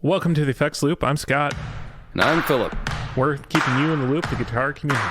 Welcome to the Effects Loop. I'm Scott. And I'm Philip. We're keeping you in the loop, the guitar community.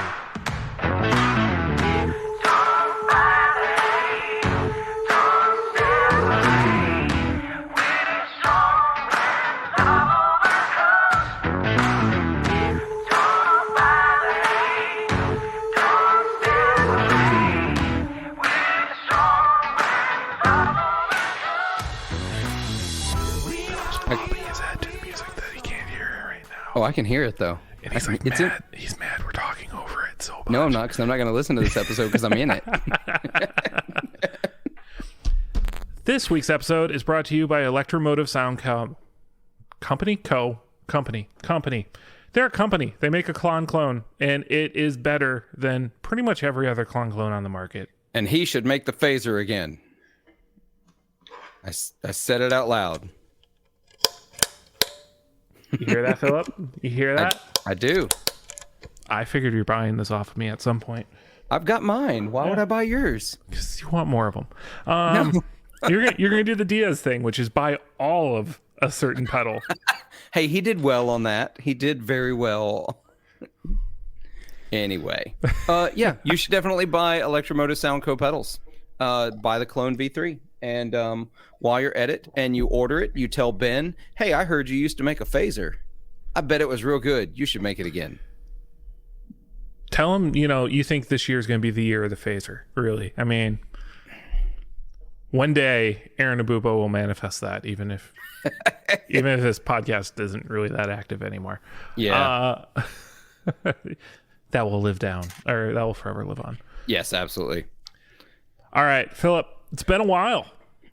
Oh, I can hear it though. And he's like, mad. He's mad. We're talking over it so much. No, I'm not, because I'm not going to listen to this episode because I'm in it. This week's episode is brought to you by Electromotive Sound Company. They're a company. They make a clone, and it is better than pretty much every other clone on the market. And he should make the phaser again. I said it out loud. You hear that, Philip? You hear that? I do. I figured you're buying this off of me at some point. I've got mine. Why would I buy yours? Because you want more of them. No. You're gonna do the Diaz thing, which is buy all of a certain pedal. Hey, he did well on that. He did very well. Anyway, yeah, you should definitely buy Electromotive Sound Co. pedals. Buy the Clone V3. And while you're at it and you order it, you tell Ben, hey, I heard you used to make a phaser. I bet it was real good. You should make it again. Tell him, you think this year is going to be the year of the phaser. Really. I mean, one day Aaron Abubo will manifest that, even if this podcast isn't really that active anymore. Yeah. That will live down, or that will forever live on. Yes, absolutely. All right, Philip. It's been a while.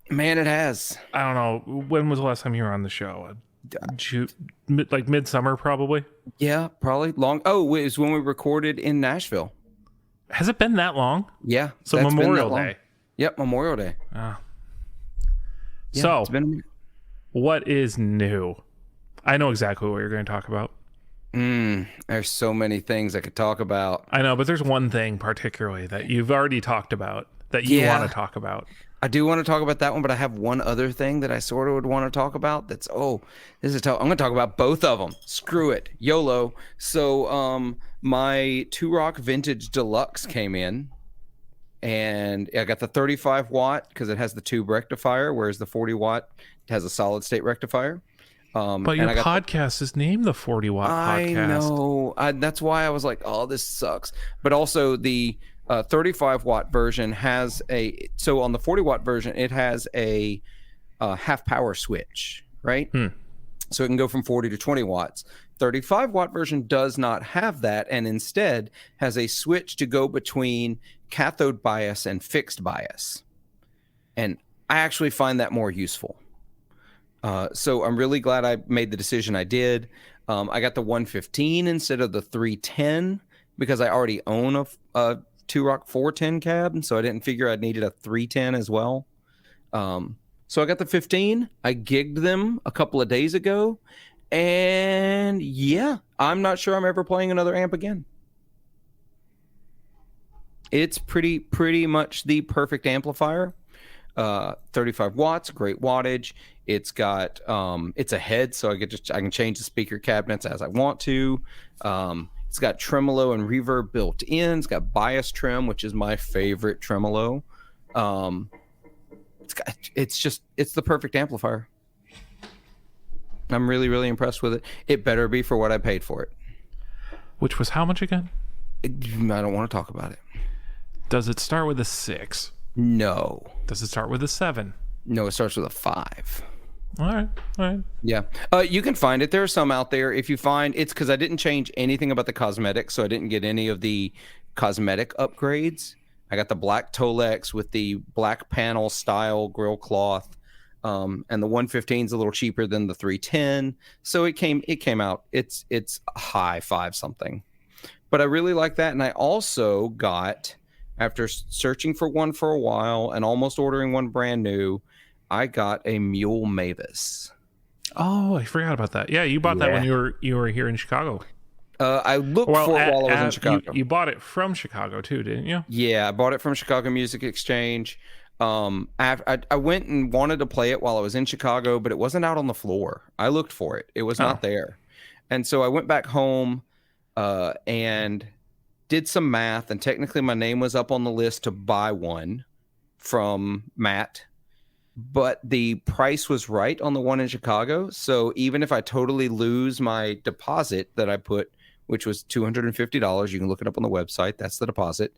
Man, it has. I don't know. When was the last time you were on the show? Like midsummer, probably? Yeah, probably. Long. Oh, it was when we recorded in Nashville. Has it been that long? Yeah. So Memorial Day. Yep, Memorial Day. Yeah, so, what is new? I know exactly what you're going to talk about. There's so many things I could talk about. I know, but there's one thing particularly that you've already talked about that you want to talk about. I do want to talk about that one, but I have one other thing that I sort of would want to talk about. This is tough. I'm going to talk about both of them. Screw it. YOLO. So, my 2-Rock Vintage Deluxe came in, and I got the 35 watt because it has the tube rectifier, whereas the 40 watt has a solid state rectifier. But your podcast is named the 40 watt podcast. I know. That's why I was like, oh, this sucks. But also the 35 watt version has so on the 40 watt version, it has a half power switch, right? So it can go from 40 to 20 watts. 35 watt version does not have that, and instead has a switch to go between cathode bias and fixed bias. And I actually find that more useful. So I'm really glad I made the decision I did. I got the 115 instead of the 310 because I already own a 2-Rock 410 cab, and so I didn't figure I needed a 310 as well. So I got the 15. I gigged them a couple of days ago, and yeah, I'm not sure I'm ever playing another amp again. It's pretty much the perfect amplifier. 35 watts, great wattage. It's got it's a head, so I can change the speaker cabinets as I want to. It's got tremolo and reverb built in. It's got bias trim, which is my favorite tremolo. It's the perfect amplifier. I'm really, really impressed with it. It better be for what I paid for it. Which was how much again? I don't want to talk about it. Does it start with a 6? No. Does it start with a 7? No, it starts with a 5. All right. Yeah. You can find it. There are some out there. If you find it's because I didn't change anything about the cosmetics, so I didn't get any of the cosmetic upgrades. I got the black Tolex with the black panel style grill cloth. And the 115 is a little cheaper than the 310. So it came out. It's high 5 something. But I really like that. And I also got, after searching for one for a while and almost ordering one brand new, I got a Mule Mavis. Oh, I forgot about that. Yeah, you bought that when you were here in Chicago. I looked for it while I was in Chicago. You bought it from Chicago too, didn't you? Yeah, I bought it from Chicago Music Exchange. I went and wanted to play it while I was in Chicago, but it wasn't out on the floor. I looked for it. It was not there. And so I went back home and did some math, and technically my name was up on the list to buy one from Matt, but the price was right on the one in Chicago. So even if I totally lose my deposit that I put, which was $250, you can look it up on the website. That's the deposit.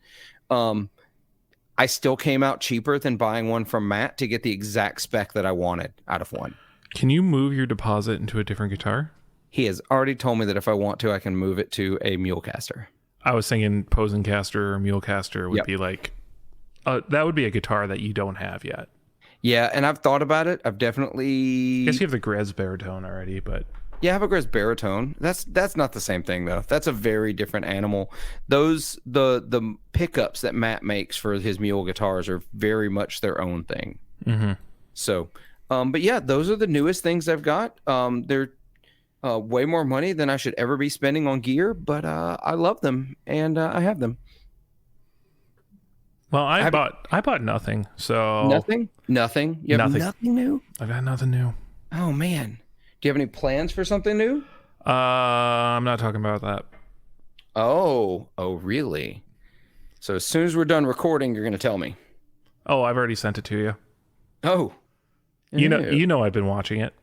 I still came out cheaper than buying one from Matt to get the exact spec that I wanted out of one. Can you move your deposit into a different guitar? He has already told me that if I want to, I can move it to a Mulecaster. I was thinking Posencaster or Mulecaster would be like, that would be a guitar that you don't have yet. Yeah, and I've thought about it. I've definitely... I guess you have the Grez baritone already, but... Yeah, I have a Grez baritone. That's not the same thing, though. That's a very different animal. The pickups that Matt makes for his mule guitars are very much their own thing. Mm-hmm. So, but yeah, those are the newest things I've got. They're way more money than I should ever be spending on gear, but I love them, and I have them. Well, I bought nothing, so... Nothing? You have nothing new? I've got nothing new. Oh, man. Do you have any plans for something new? I'm not talking about that. Oh, really? So as soon as we're done recording, you're going to tell me. Oh, I've already sent it to you. Oh. You know I've been watching it.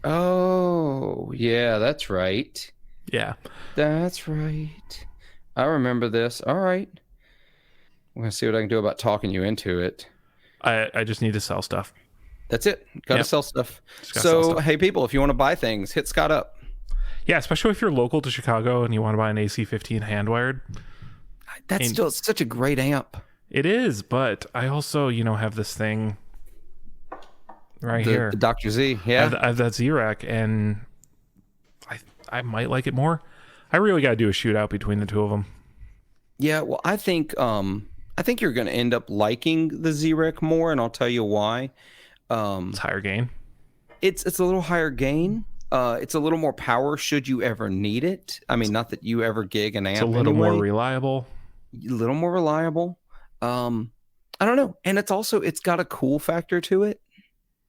Oh, yeah, that's right. Yeah. That's right. I remember this. All right. I'm going to see what I can do about talking you into it. I just need to sell stuff. That's it. Got to sell stuff. Sell stuff. Hey, people, if you want to buy things, hit Scott up. Yeah, especially if you're local to Chicago and you want to buy an AC-15 hand-wired. That's still such a great amp. It is, but I also, have this thing here. The Dr. Z, yeah. I have that Z-Rack, and I might like it more. I really got to do a shootout between the two of them. Yeah, well, I think you're going to end up liking the Z-Rack more, and I'll tell you why. It's higher gain. It's a little higher gain. It's a little more power should you ever need it. I mean, not that you ever gig an amp. It's a little more reliable. A little more reliable. I don't know. And it's got a cool factor to it.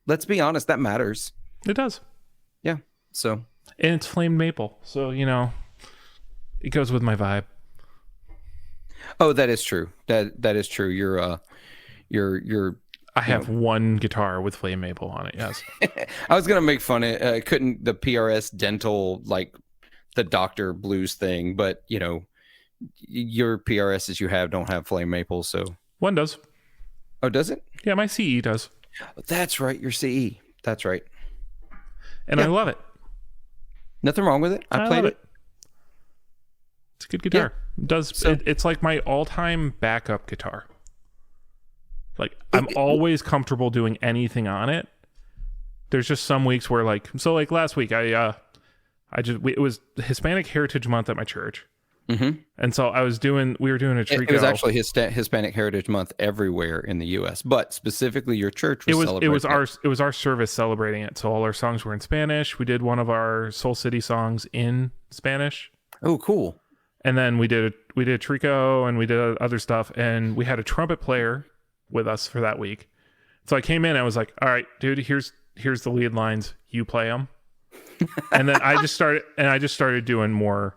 Let's be honest, that matters. It does. Yeah. So. And it's flame maple. So, it goes with my vibe. Oh, that is true. That is true. You're I have one guitar with flame maple on it. Yes. I was gonna make fun of couldn't the PRS dental, like the Dr. Blues thing, but your PRSs you have don't have flame maple, so one does. Oh, does it? Yeah, my CE does. That's right, your CE. That's right. And I love it. Nothing wrong with it. I played it. It's a good guitar. Yeah. It's like my all-time backup guitar. Like I'm always comfortable doing anything on it. There's just some weeks where last week it was Hispanic Heritage Month at my church. Mm-hmm. And so we were doing a Trico. It was actually Hispanic Heritage Month everywhere in the U.S., but specifically your church was celebrating it. It was our service celebrating it. So all our songs were in Spanish. We did one of our Soul City songs in Spanish. Oh, cool. And then we did Trico and we did other stuff, and we had a trumpet player with us for that week. So I came in, I was like, all right, dude, here's the lead lines, you play them. And then I just started doing more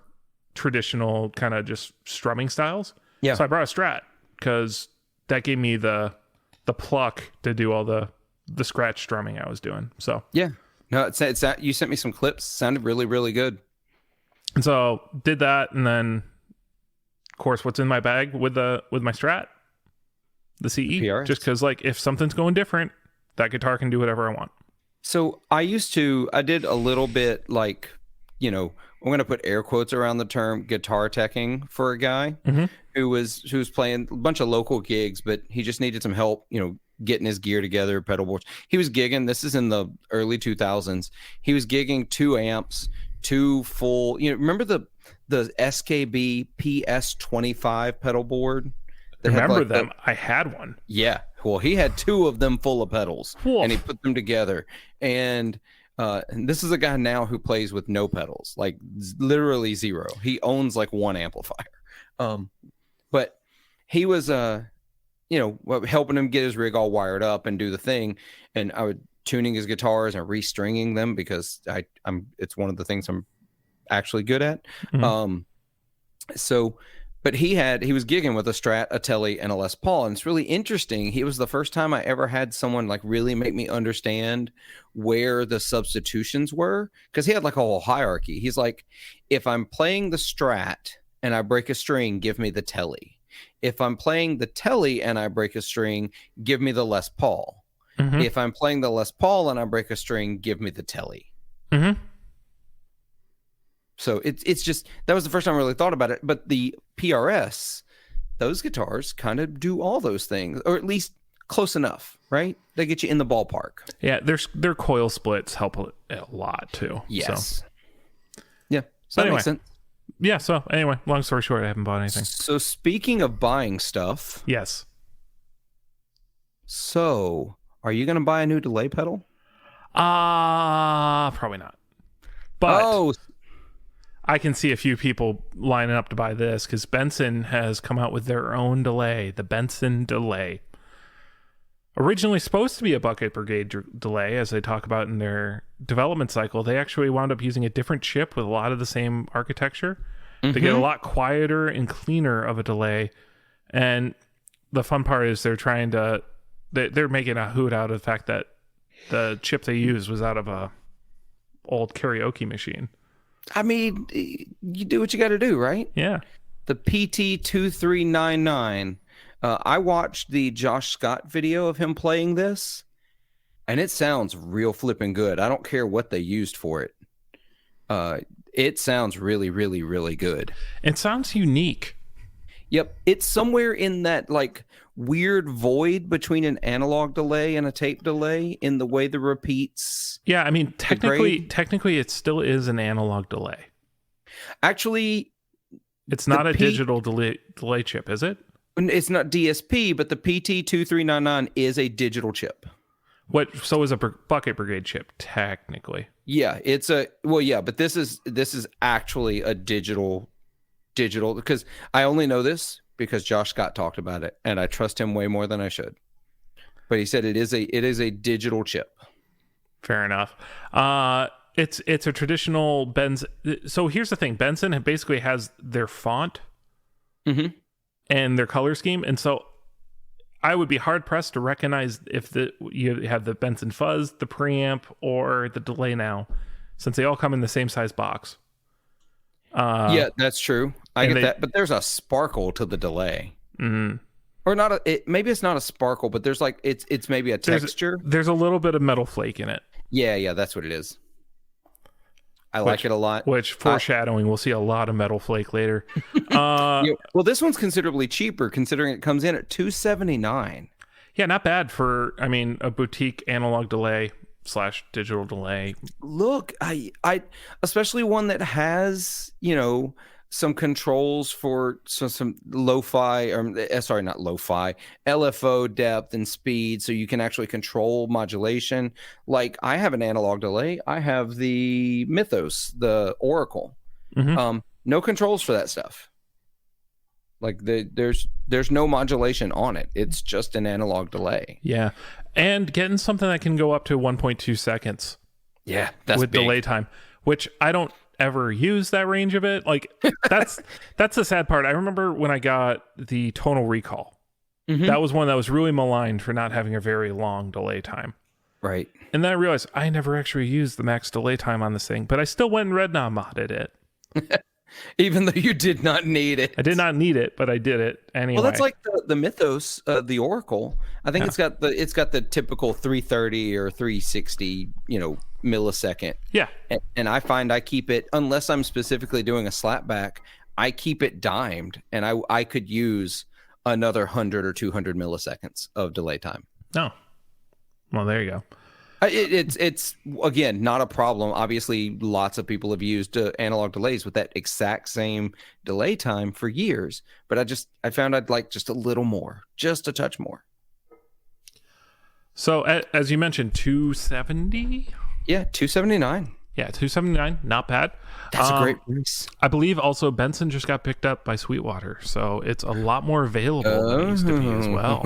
traditional kind of just strumming styles. Yeah. So I brought a Strat because that gave me the pluck to do all the scratch strumming I was doing. So yeah, no, it's that you sent me some clips, sounded really, really good. And so did that, and then of course, what's in my bag with my Strat? The CE. PRS. Just because if something's going different, that guitar can do whatever I want. So I did a little bit I'm going to put air quotes around the term guitar teching for a guy who was playing a bunch of local gigs, but he just needed some help, getting his gear together, pedal boards. He was gigging, this is in the early 2000s. He was gigging 2 amps, 2 full, remember the SKB PS25 pedal board? Remember them? I had one. Yeah. Well, he had 2 of them full of pedals, and he put them together. And this is a guy now who plays with no pedals, like literally 0. He owns 1 amplifier. But he was helping him get his rig all wired up and do the thing. And I would tuning his guitars and restringing them because it's one of the things I'm actually good at. Mm-hmm. But he was gigging with a Strat, a Tele, and a Les Paul, and it's really interesting. He was the first time I ever had someone like really make me understand where the substitutions were, because he had like a whole hierarchy. He's like, if I'm playing the Strat and I break a string, give me the Tele. If I'm playing the Tele and I break a string, give me the Les Paul. Mm-hmm. If I'm playing the Les Paul and I break a string, give me the Tele. Mm-hmm. So it's just, that was the first time I really thought about it. But the PRS, those guitars kind of do all those things, or at least close enough, right? They get you in the ballpark. Yeah, their coil splits help a lot too. Yes. So. Yeah. So that makes sense. Yeah. So anyway, long story short, I haven't bought anything. So speaking of buying stuff. Yes. So are you going to buy a new delay pedal? Probably not. But Oh, I can see a few people lining up to buy this because Benson has come out with their own delay, the Benson delay. Originally supposed to be a Bucket Brigade delay, as they talk about in their development cycle, they actually wound up using a different chip with a lot of the same architecture to get a lot quieter and cleaner of a delay. And the fun part is they're making a hoot out of the fact that the chip they used was out of a old karaoke machine. I mean, you do what you got to do, right? Yeah. The PT2399. I watched the Josh Scott video of him playing this, and it sounds real flipping good. I don't care what they used for it. It sounds really, really, really good. It sounds unique. Yep. It's somewhere in that like weird void between an analog delay and a tape delay in the way the repeats. Yeah, I mean, technically it still is an analog delay. Actually, it's not a digital delay chip, is it? It's not DSP, but the PT2399 is a digital chip. So is a Bucket Brigade chip, technically. Yeah, but this is actually a digital, because I only know this because Josh Scott talked about it, and I trust him way more than I should. But he said it is a digital chip. Fair enough. It's a traditional Benson. So here's the thing: Benson basically has their font and their color scheme, and so I would be hard pressed to recognize if you have the Benson fuzz, the preamp, or the delay now, since they all come in the same size box. Yeah, that's true. I get that, but there's a sparkle to the delay, or not. Maybe it's not a sparkle, but there's like it's maybe a texture. There's a little bit of metal flake in it. Yeah, that's what it is. I like it a lot. Which foreshadowing, we'll see a lot of metal flake later. Well, this one's considerably cheaper considering it comes in at $279. Yeah, not bad for a boutique analog delay / digital delay. Look, I especially one that has some controls for some lo-fi, or sorry, not lo-fi, LFO depth and speed, so you can actually control modulation. Like I have an analog delay. I have the Mythos, the Oracle. No controls for that stuff. Like there's no modulation on it. It's just an analog delay. Yeah, and getting something that can go up to 1.2 seconds. Yeah, that's with big. Delay time, which I don't ever use that range of it. Like that's the sad part. I remember when I got the Tonal Recall. That was one that was really maligned for not having a very long delay time. Right. And then I realized I never actually used the max delay time on this thing, but I still went and red knob modded it. Even though you did not need it. I did not need it, but I did it anyway. Well, that's like the Mythos, the Oracle. I think it's got the typical 330 or 360, millisecond. Yeah. And I find I keep it, unless I'm specifically doing a slapback, I keep it dimed, and I could use another 100 or 200 milliseconds of delay time. Oh, well, there you go. It's again not a problem. Obviously, lots of people have used analog delays with that exact same delay time for years. But I found I'd like just a little more, just a touch more. So as you mentioned, 270. Yeah, 279. Yeah, $279, not bad. That's a great price. I believe also Benson just got picked up by Sweetwater, so it's a lot more available than it used to be as well.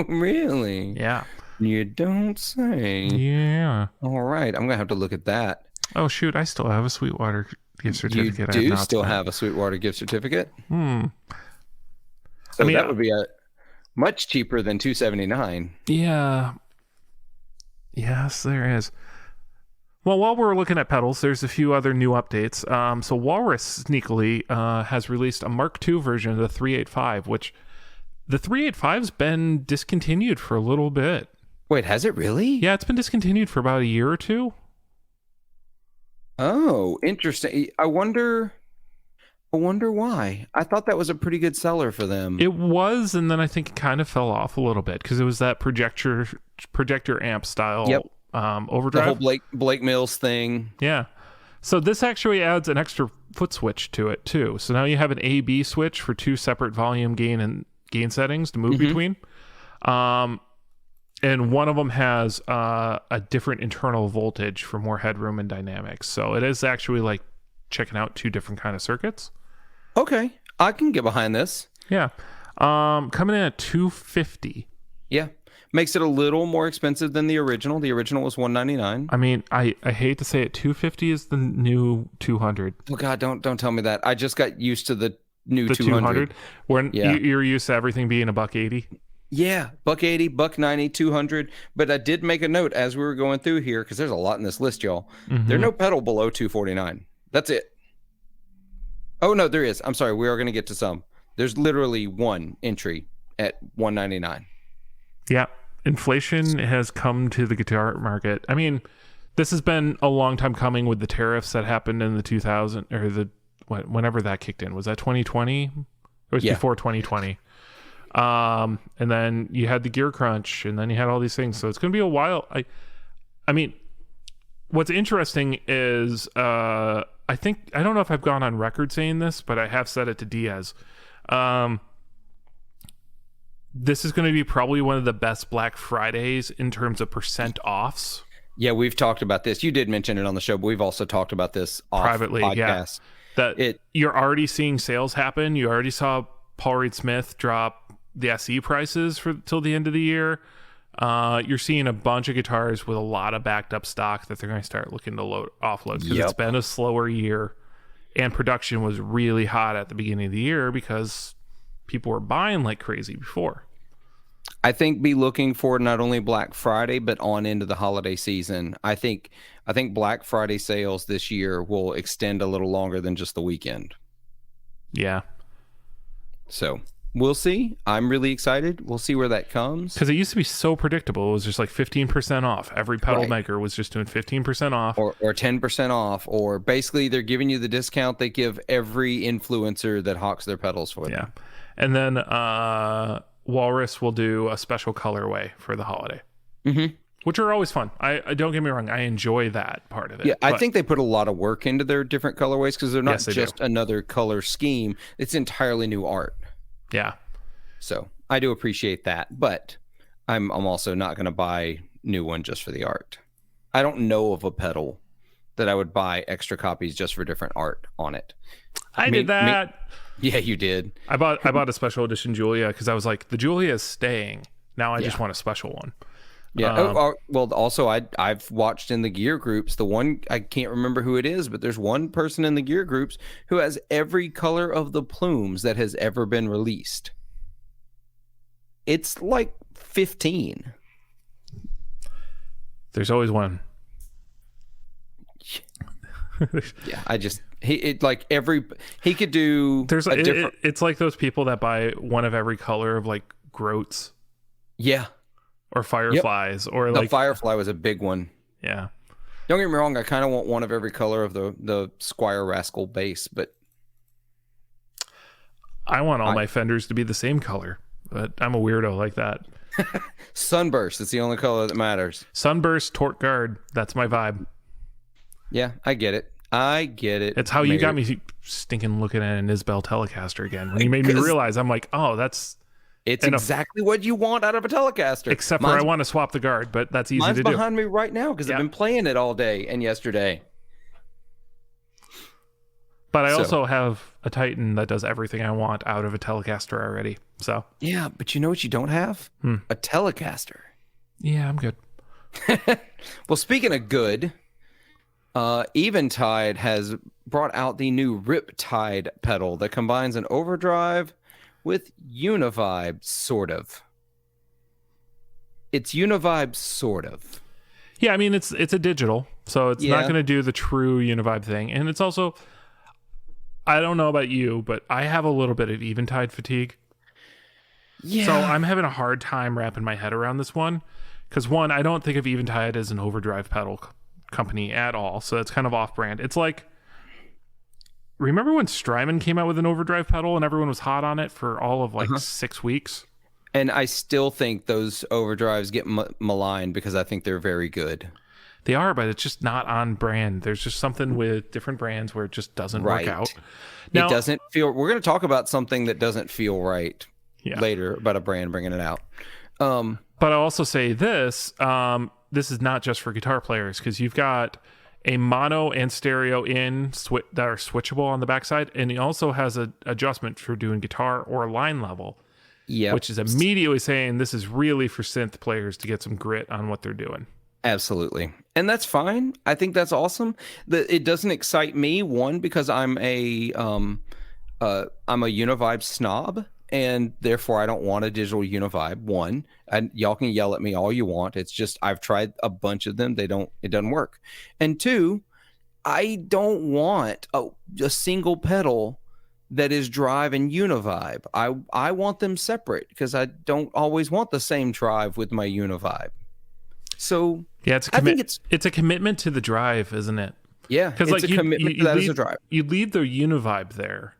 Really? Yeah. You don't say. Yeah. All right, I'm gonna have to look at that. Oh shoot, I still have a Sweetwater gift certificate. You do still have a Sweetwater gift certificate? So that would be a much cheaper than $279. Yeah. Yes, there is. Well, while we're looking at pedals, there's a few other new updates. So Walrus sneakily has released a Mark II version of the 385, which the 385's been discontinued for a little bit. Wait, has it really? Yeah, it's been discontinued for about a year or two. Oh, interesting. I wonder why. I thought that was a pretty good seller for them. It was, and then I think it kind of fell off a little bit because it was that projector amp style overdrive. The whole Blake Mills thing. Yeah. So this actually adds an extra foot switch to it too. So now you have an A/B switch for two separate volume, gain, and gain settings to move between. And one of them has a different internal voltage for more headroom and dynamics. So it is actually like checking out two different kind of circuits. Okay, I can get behind this. Yeah. Coming in at $250. Yeah. Makes it a little more expensive than the original. The original was $199. I mean, I hate to say it, $250 is the new $200. Oh God, don't tell me that. I just got used to the new $200. When you're used to everything being $180. Yeah, $180, $190, $200. But I did make a note as we were going through here because there's a lot in this list, y'all. There's no pedal below $249. That's it. Oh no, there is. I'm sorry. We are going to get to some. There's literally one entry at $199. Yeah. Inflation has come to the guitar market. I mean, this has been a long time coming with the tariffs that happened in the 2000 or whenever that kicked in. Was that 2020? It was before 2020. And then you had the gear crunch, and then you had all these things. So it's going to be a while. I mean, what's interesting is I don't know if I've gone on record saying this, but I have said it to Diaz. This is going to be probably one of the best Black Fridays in terms of percent offs. Yeah, we've talked about this. You did mention it on the show, but we've also talked about this off privately. podcast. Yeah, you're already seeing sales happen. You already saw Paul Reed Smith drop the SE prices for till the end of the year. You're seeing a bunch of guitars with a lot of backed up stock that they're going to start looking to offload because it's been a slower year, and production was really hot at the beginning of the year because people were buying like crazy before. I think be looking for not only Black Friday but on into the holiday season. I think Black Friday sales this year will extend a little longer than just the weekend. Yeah. So we'll see. I'm really excited. We'll see where that comes. Because it used to be so predictable. It was just like 15% off. Every pedal maker was just doing 15% off. Or 10% off. Or basically they're giving you the discount they give every influencer that hawks their pedals for them. Yeah. And then Walrus will do a special colorway for the holiday. Which are always fun. I don't get me wrong. I enjoy that part of it. Yeah, I think they put a lot of work into their different colorways because they're not just another color scheme. It's entirely new art. Yeah. So I do appreciate that, but I'm also not going to buy new one just for the art. I don't know of a pedal that I would buy extra copies just for different art on it. I did that. Yeah, you did. I bought a special edition Julia because I was like, the Julia is staying. Now I just want a special one. Yeah. Well, also I've watched in the gear groups, the one, I can't remember who it is, but there's one person in the gear groups who has every color of the plumes that has ever been released. It's like 15. There's always one. Yeah, he could do it's like those people that buy one of every color of like groats. Yeah. Or fireflies, or the firefly was a big one. Yeah. Don't get me wrong, I kind of want one of every color of the Squire Rascal bass, but I want all my Fenders to be the same color, but I'm a weirdo like that. Sunburst, it's the only color that matters. Sunburst, Torque Guard, that's my vibe. Yeah, I get it. It's how you got me stinking looking at an Isbell Telecaster again. When you made me realize, I'm like, oh, it's exactly what you want out of a Telecaster. Except for I want to swap the guard, but that's easy to do. Mine's behind me right now because I've been playing it all day and yesterday. But I So, also have a Titan that does everything I want out of a Telecaster already. So yeah, but you know what you don't have? A Telecaster. yeah, I'm good. Well, speaking of good, Eventide has brought out the new Riptide pedal that combines an overdrive with Univibe, sort of. It's Univibe, sort of. Yeah, I mean it's a digital, so it's not Yeah. going to do the true Univibe thing, and it's also, I don't know about you, but I have a little bit of Eventide fatigue. Yeah. So I'm having a hard time wrapping my head around this one, because one, I don't think of Eventide as an overdrive pedal company at all, so it's kind of off-brand. It's like, remember when Strymon came out with an overdrive pedal and everyone was hot on it for all of like 6 weeks? And I still think those overdrives get maligned because I think they're very good. They are, but it's just not on brand. There's just something with different brands where it just doesn't work out. Now, It doesn't feel. We're going to talk about something that doesn't feel right later about a brand bringing it out. But I'll also say this: this is not just for guitar players, because you've got a mono and stereo that are switchable on the backside, and it also has an adjustment for doing guitar or line level. Yeah, Which is immediately saying this is really for synth players to get some grit on what they're doing. absolutely, and that's fine. I think that's awesome. It doesn't excite me, one, because I'm a Univibe snob, and therefore I don't want a digital Univibe. One, and y'all can yell at me all you want. It's just I've tried a bunch of them. It doesn't work. And two, I don't want a single pedal that is drive and Univibe. I want them separate because I don't always want the same drive with my Univibe. So yeah, it's a commitment to the drive, isn't it? Yeah, because it's a commitment to that as a drive. You leave the Univibe there.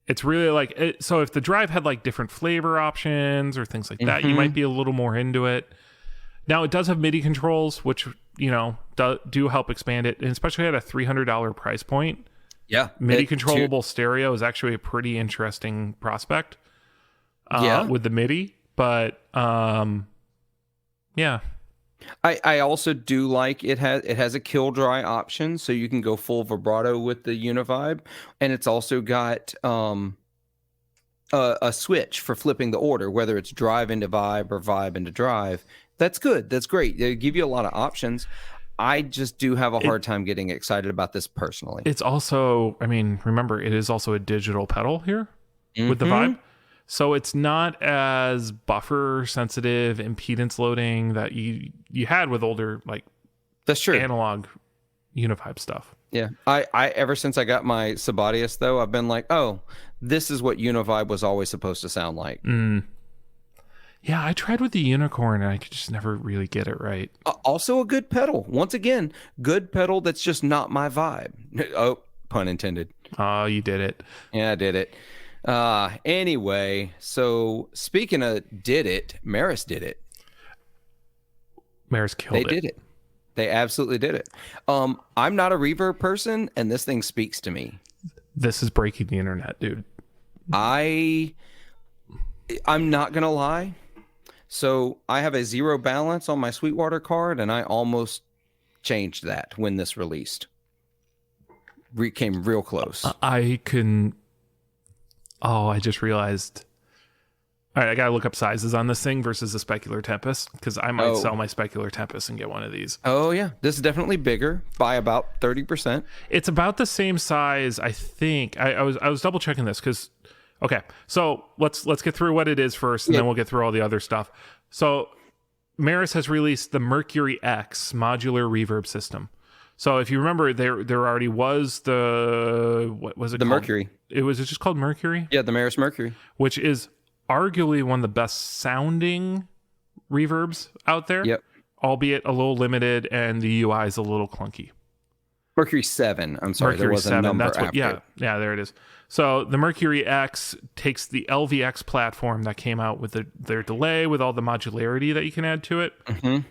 It's really like so if the drive had like different flavor options or things like that, you might be a little more into it. Now it does have MIDI controls, which do help expand it, and especially at a $300 price point. Yeah, MIDI controllable stereo is actually a pretty interesting prospect. With the MIDI, but yeah. I also do like it has a kill dry option, so you can go full vibrato with the Univibe, and it's also got a switch for flipping the order, whether it's drive into vibe or vibe into drive. That's good. That's great. They give you a lot of options. I just do have a hard time getting excited about this personally. It's also, I mean, remember, it is also a digital pedal here with the Vibe. So it's not as buffer sensitive, impedance loading that you had with older, like, that's true, analog Univibe stuff. Yeah. I ever since I got my Sabatius, though, I've been like, oh, this is what Univibe was always supposed to sound like. Yeah, I tried with the Unicorn and I could just never really get it right. Also a good pedal. Once again, good pedal that's just not my vibe. Oh, pun intended. Oh, you did it. Yeah, I did it. Anyway, so speaking of did it, Maris did it. Maris killed it. They did it. They absolutely did it. I'm not a reverb person, and this thing speaks to me. This is breaking the internet, dude. I'm not going to lie. So I have a 0 balance on my Sweetwater card, and I almost changed that when this released. Came real close. I just realized. All right, I gotta look up sizes on this thing versus a Specular Tempest, because I might sell my Specular Tempest and get one of these. Oh yeah, this is definitely bigger by about 30%. It's about the same size, I think. I was double checking this because. Okay, so let's get through what it is first, and then we'll get through all the other stuff. So Maris has released the Mercury X modular reverb system. So if you remember, there already was what was it? The called? Mercury. It was just called Mercury. Yeah, the Maris Mercury, which is arguably one of the best sounding reverbs out there. Yep. Albeit a little limited, and the UI is a little clunky. Mercury 7. I'm sorry, Mercury there was 7, a number that's what, after. Yeah, there it is. So the Mercury X takes the LVX platform that came out with their delay, with all the modularity that you can add to it. And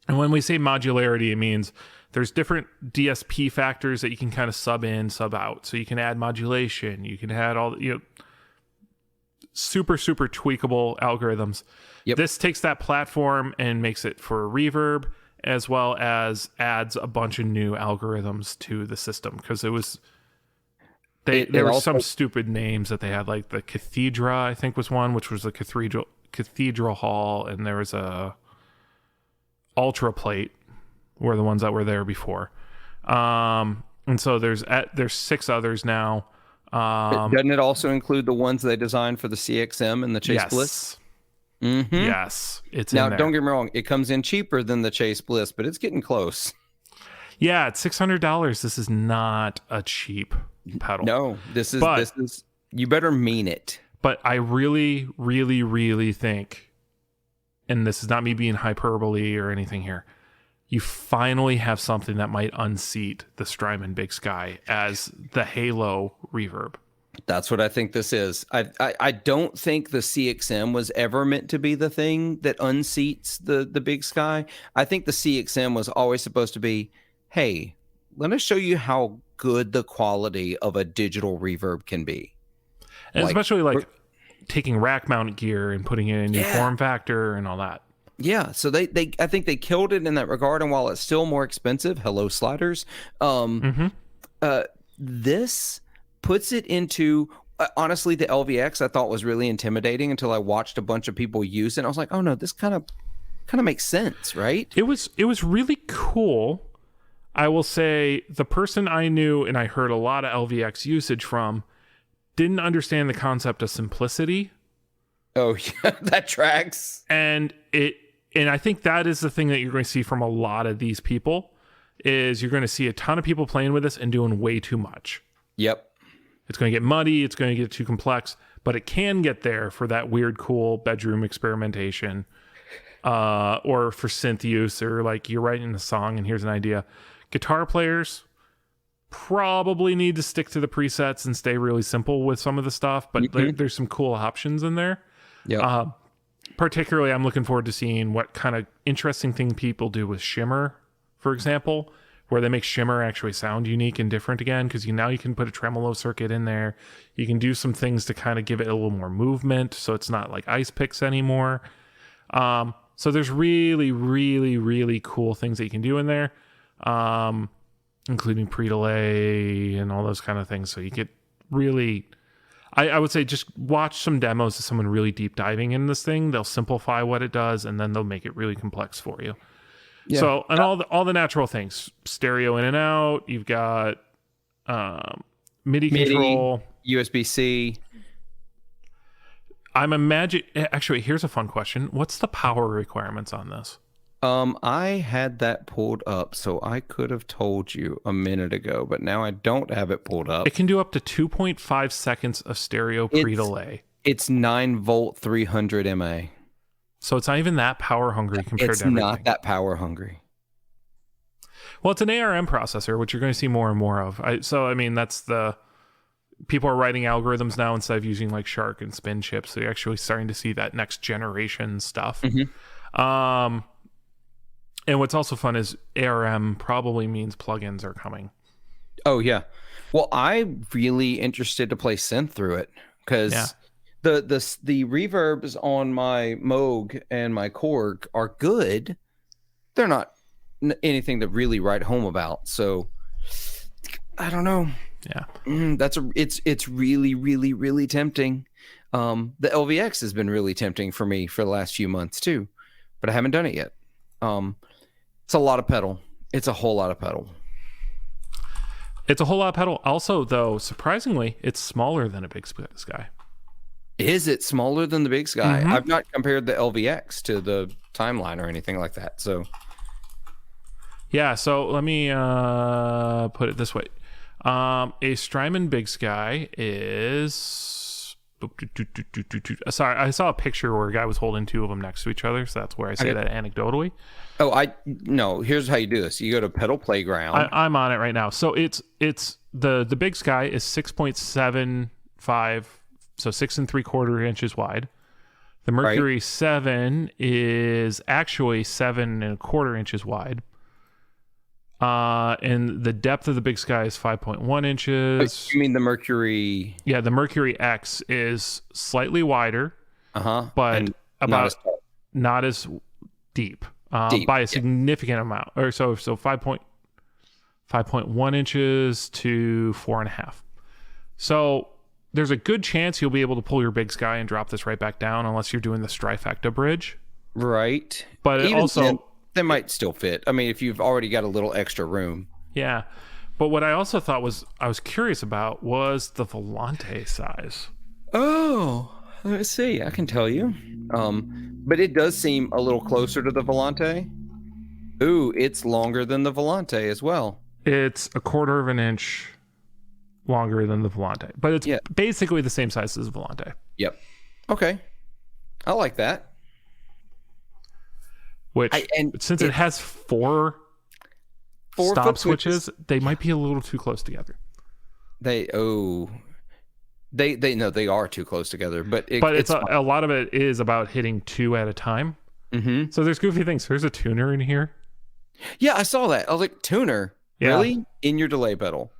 when we say modularity, it means there's different DSP factors that you can kind of sub in, sub out. So you can add modulation, you can add all super tweakable algorithms. Yep. This takes that platform and makes it for reverb, as well as adds a bunch of new algorithms to the system, because it was There were some stupid names that they had, like the Cathedra, I think was one, which was the Cathedral Hall, and there was a Ultra Plate were the ones that were there before. And so there's 6 others now. Doesn't it also include the ones they designed for the CXM and the Chase Bliss? Mm-hmm. Yes, it's now. In there. Don't get me wrong; it comes in cheaper than the Chase Bliss, but it's getting close. Yeah, it's $600. This is not a cheap pedal. No, this is. You better mean it. But I really, really, really think, and this is not me being hyperbole or anything here, you finally have something that might unseat the Strymon Big Sky as the Halo reverb. That's what I think this is. I don't think the CXM was ever meant to be the thing that unseats the Big Sky. I think the CXM was always supposed to be, hey, let us show you how good the quality of a digital reverb can be. And especially taking rack mount gear and putting it in a new form factor and all that. Yeah, so I think they killed it in that regard, and while it's still more expensive, hello sliders, this puts it into honestly, the LVX I thought was really intimidating until I watched a bunch of people use it, and I was like, oh no, this kind of makes sense, right? It was really cool. I will say the person I knew and I heard a lot of LVX usage from didn't understand the concept of simplicity. Oh yeah, that tracks. And I think that is the thing that you're going to see from a lot of these people is you're going to see a ton of people playing with this and doing way too much. Yep. It's going to get muddy. It's going to get too complex, but it can get there for that weird, cool bedroom experimentation, or for synth use, or like you're writing a song and here's an idea. Guitar players probably need to stick to the presets and stay really simple with some of the stuff, but there's some cool options in there. Yeah. Particularly, I'm looking forward to seeing what kind of interesting thing people do with shimmer, for example, where they make shimmer actually sound unique and different again, because now you can put a tremolo circuit in there. You can do some things to kind of give it a little more movement, so it's not like ice picks anymore. So there's really, really, really cool things that you can do in there, including pre-delay and all those kind of things. So you get really... I would say just watch some demos of someone really deep diving in this thing. They'll simplify what it does, and then they'll make it really complex for you. Yeah. So, and all the natural things, stereo in and out. You've got MIDI control, USB-C. Actually, here's a fun question. What's the power requirements on this? I had that pulled up, so I could have told you a minute ago, but now I don't have it pulled up. It can do up to 2.5 seconds of stereo pre-delay. It's 9 volt, 300 mAh. So it's not even that power hungry compared to everything. It's not that power hungry. Well, it's an ARM processor, which you're going to see more and more of. That's the... People are writing algorithms now instead of using like Shark and spin chips. So you're actually starting to see that next generation stuff. Mm-hmm. And what's also fun is ARM probably means plugins are coming. Oh, yeah. Well, I'm really interested to play synth through it because the reverbs on my Moog and my Korg are good. They're not anything to really write home about. So I don't know. Yeah. It's really, really, really tempting. The LVX has been really tempting for me for the last few months too, but I haven't done it yet. It's a lot of pedal. It's a whole lot of pedal. It's a whole lot of pedal. Also, though, surprisingly, it's smaller than a Big Sky. Is it smaller than the Big Sky? Mm-hmm. I've not compared the LVX to the Timeline or anything like that. So, yeah. So let me put it this way: a Strymon Big Sky is. Sorry, I saw a picture where a guy was holding two of them next to each other, so that's where I say that anecdotally. No. Here's how you do this: you go to Pedal Playground. I'm on it right now. So it's the Big Sky is 6.75, so 6 3/4 inches wide. The Mercury 7 is actually 7 1/4 inches wide. And the depth of the Big Sky is 5.1 inches. You mean the Mercury? Yeah, the Mercury X is slightly wider, but and not as deep, by a significant amount. Or so 5.1 inches to 4.5. So there's a good chance you'll be able to pull your big sky and drop this right back down unless you're doing the Strifecta bridge. Right. But it Even also... then, they might still fit. I mean, if you've already got a little extra room. Yeah. But what I also thought I was curious about was the Volante size. Oh, let's see. I can tell you. But it does seem a little closer to the Volante. Ooh, it's longer than the Volante as well. It's a quarter of an inch longer than the Volante, but it's basically the same size as the Volante. Yep. Okay. I like that. Which, since it has four stop switches, they might be a little too close together. They are too close together, but it's a lot of it is about hitting two at a time. Mm-hmm. So there's goofy things. There's a tuner in here. Yeah, I saw that. I was like, tuner, really? In your delay pedal?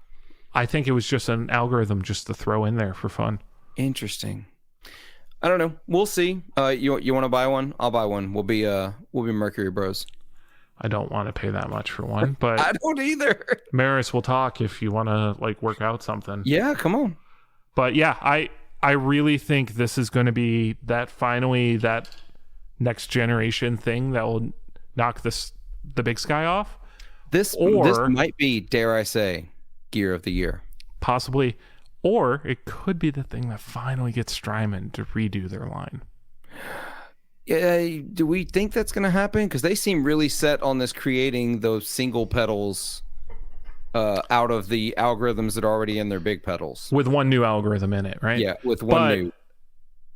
I think it was just an algorithm just to throw in there for fun. Interesting. I don't know. We'll see. You want to buy one? I'll buy one. We'll be Mercury Bros. I don't want to pay that much for one, but I don't either. Maris will talk if you want to work out something. Yeah, come on. But yeah, I really think this is going to be that next generation thing that will knock the big sky off. This might be, dare I say, gear of the year. Possibly. Or it could be the thing that finally gets Strymon to redo their line. Do we think that's going to happen? Because they seem really set on this creating those single pedals out of the algorithms that are already in their big pedals. With one new algorithm in it, right? Yeah, with one new.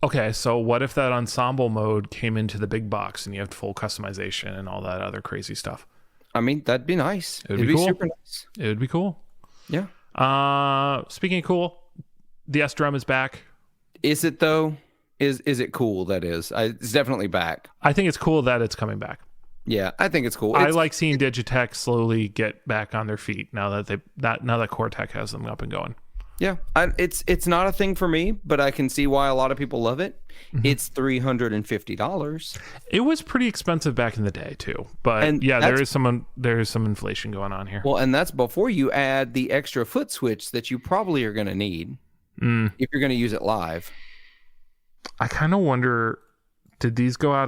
Okay, so what if that ensemble mode came into the big box and you have full customization and all that other crazy stuff? I mean, that'd be nice. It'd be cool. Super nice. It would be cool. Yeah. Speaking of cool, the S drum is back. Is it though? Is it cool? That is. It's definitely back. I think it's cool that it's coming back. Yeah, I think it's cool. I like seeing Digitech slowly get back on their feet now that Cortec has them up and going. Yeah, it's not a thing for me, but I can see why a lot of people love it. Mm-hmm. It's $350. It was pretty expensive back in the day too, but there is some inflation going on here. Well, and that's before you add the extra foot switch that you probably are going to need if you're going to use it live. I kind of wonder, did these go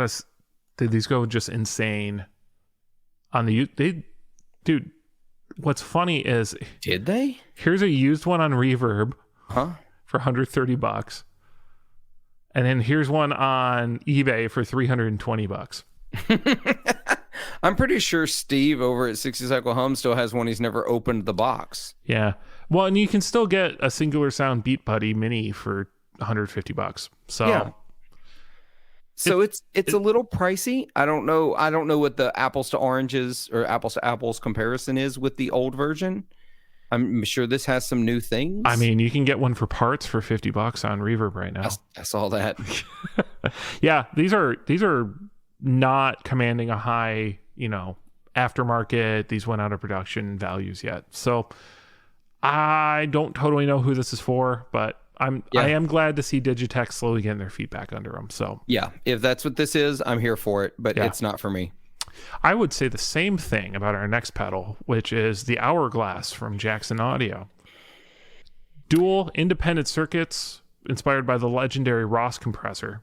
just insane on the dude? What's funny is, did they? Here's a used one on Reverb, for $130, and then here's one on eBay for $320. I'm pretty sure Steve over at 60 Cycle Hum still has one. He's never opened the box. Yeah, well, and you can still get a Singular Sound Beat Buddy Mini for $150. So yeah. So it's a little pricey. I don't know what the apples to oranges or apples to apples comparison is with the old version. I'm sure this has some new things. I mean, you can get one for parts for $50 on Reverb right now. I saw that. Yeah, these are not commanding a high, aftermarket. These went out of production values yet. So I don't totally know who this is for, but I am glad to see Digitech slowly getting their feet back under them. So yeah, if that's what this is, I'm here for it, but it's not for me. I would say the same thing about our next pedal, which is the Hourglass from Jackson Audio. Dual independent circuits inspired by the legendary Ross compressor.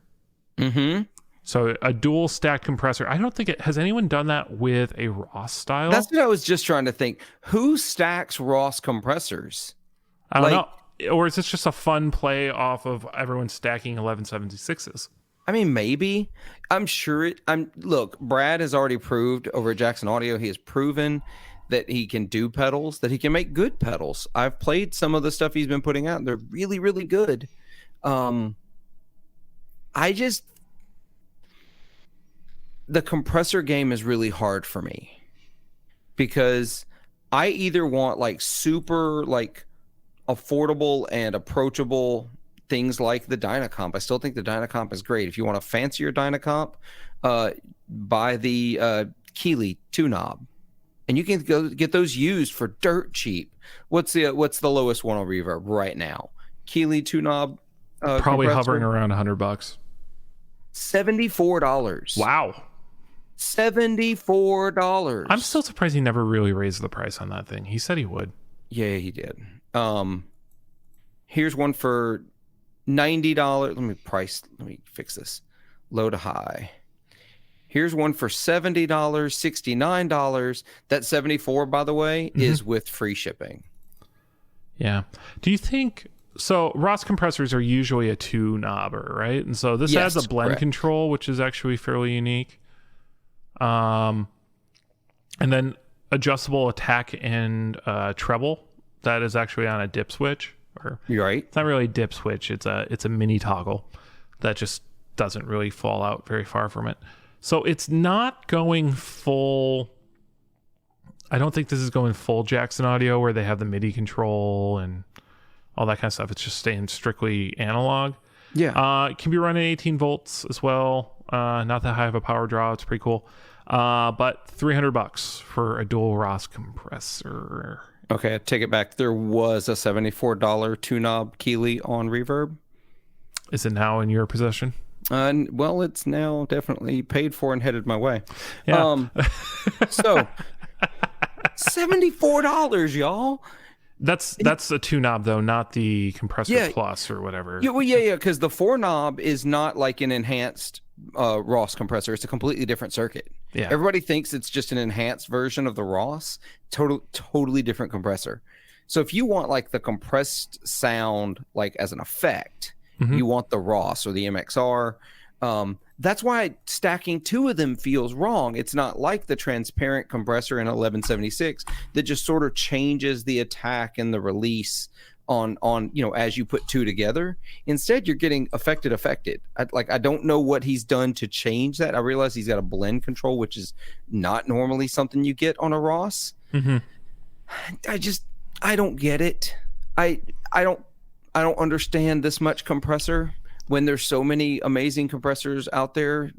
Mm-hmm. So a dual stack compressor. I don't think has anyone done that with a Ross style? That's what I was just trying to think. Who stacks Ross compressors? I don't know. Or is this just a fun play off of everyone stacking 1176s? I mean, maybe. I'm sure look, Brad has already proved over at Jackson Audio, he has proven that he can do pedals, that he can make good pedals. I've played some of the stuff he's been putting out, and they're really, really good. The compressor game is really hard for me because I either want super affordable and approachable things like the Dynacomp. I still think the Dynacomp is great. If you want a fancier Dynacomp, buy the Keeley 2-knob, and you can go get those used for dirt cheap. What's the lowest one on Reverb right now? Keeley 2-knob, probably hovering around $100. $74. Wow. $74. I'm still surprised he never really raised the price on that thing. He said he would. Yeah, he did. Here's one for $90. Let me fix this. Low to high. Here's one for $70, $69. That 74, by the way, is with free shipping. Yeah. Do you think so? Ross compressors are usually a 2-knobber, right? And so this has a blend control, which is actually fairly unique. And then adjustable attack and treble. That is actually on a dip switch. Or you're right. It's not really a dip switch. It's a mini toggle that just doesn't really fall out very far from it. So it's not going full. I don't think this is going full Jackson audio where they have the MIDI control and all that kind of stuff. It's just staying strictly analog. Yeah. It can be running 18 volts as well. Not that high of a power draw. It's pretty cool. But $300 for a dual Ross compressor. Okay, I take it back. There was a $74 2-knob Keeley on Reverb. Is it now in your possession? Well, it's now definitely paid for and headed my way. Yeah. So $74, y'all. That's a 2-knob though, not the compressor plus or whatever. Yeah, because the 4-knob is not like an enhanced Ross compressor. It's a completely different circuit. Yeah. Everybody thinks it's just an enhanced version of the Ross. Totally different compressor. So if you want like the compressed sound like as an effect, you want the Ross or the MXR. That's why stacking two of them feels wrong. It's not like the transparent compressor in 1176 that just sort of changes the attack and the release on as you put two together. Instead, you're getting affected. I don't know what he's done to change that. I realize he's got a blend control, which is not normally something you get on a Ross. I don't get it. I don't understand this much compressor when there's so many amazing compressors out there.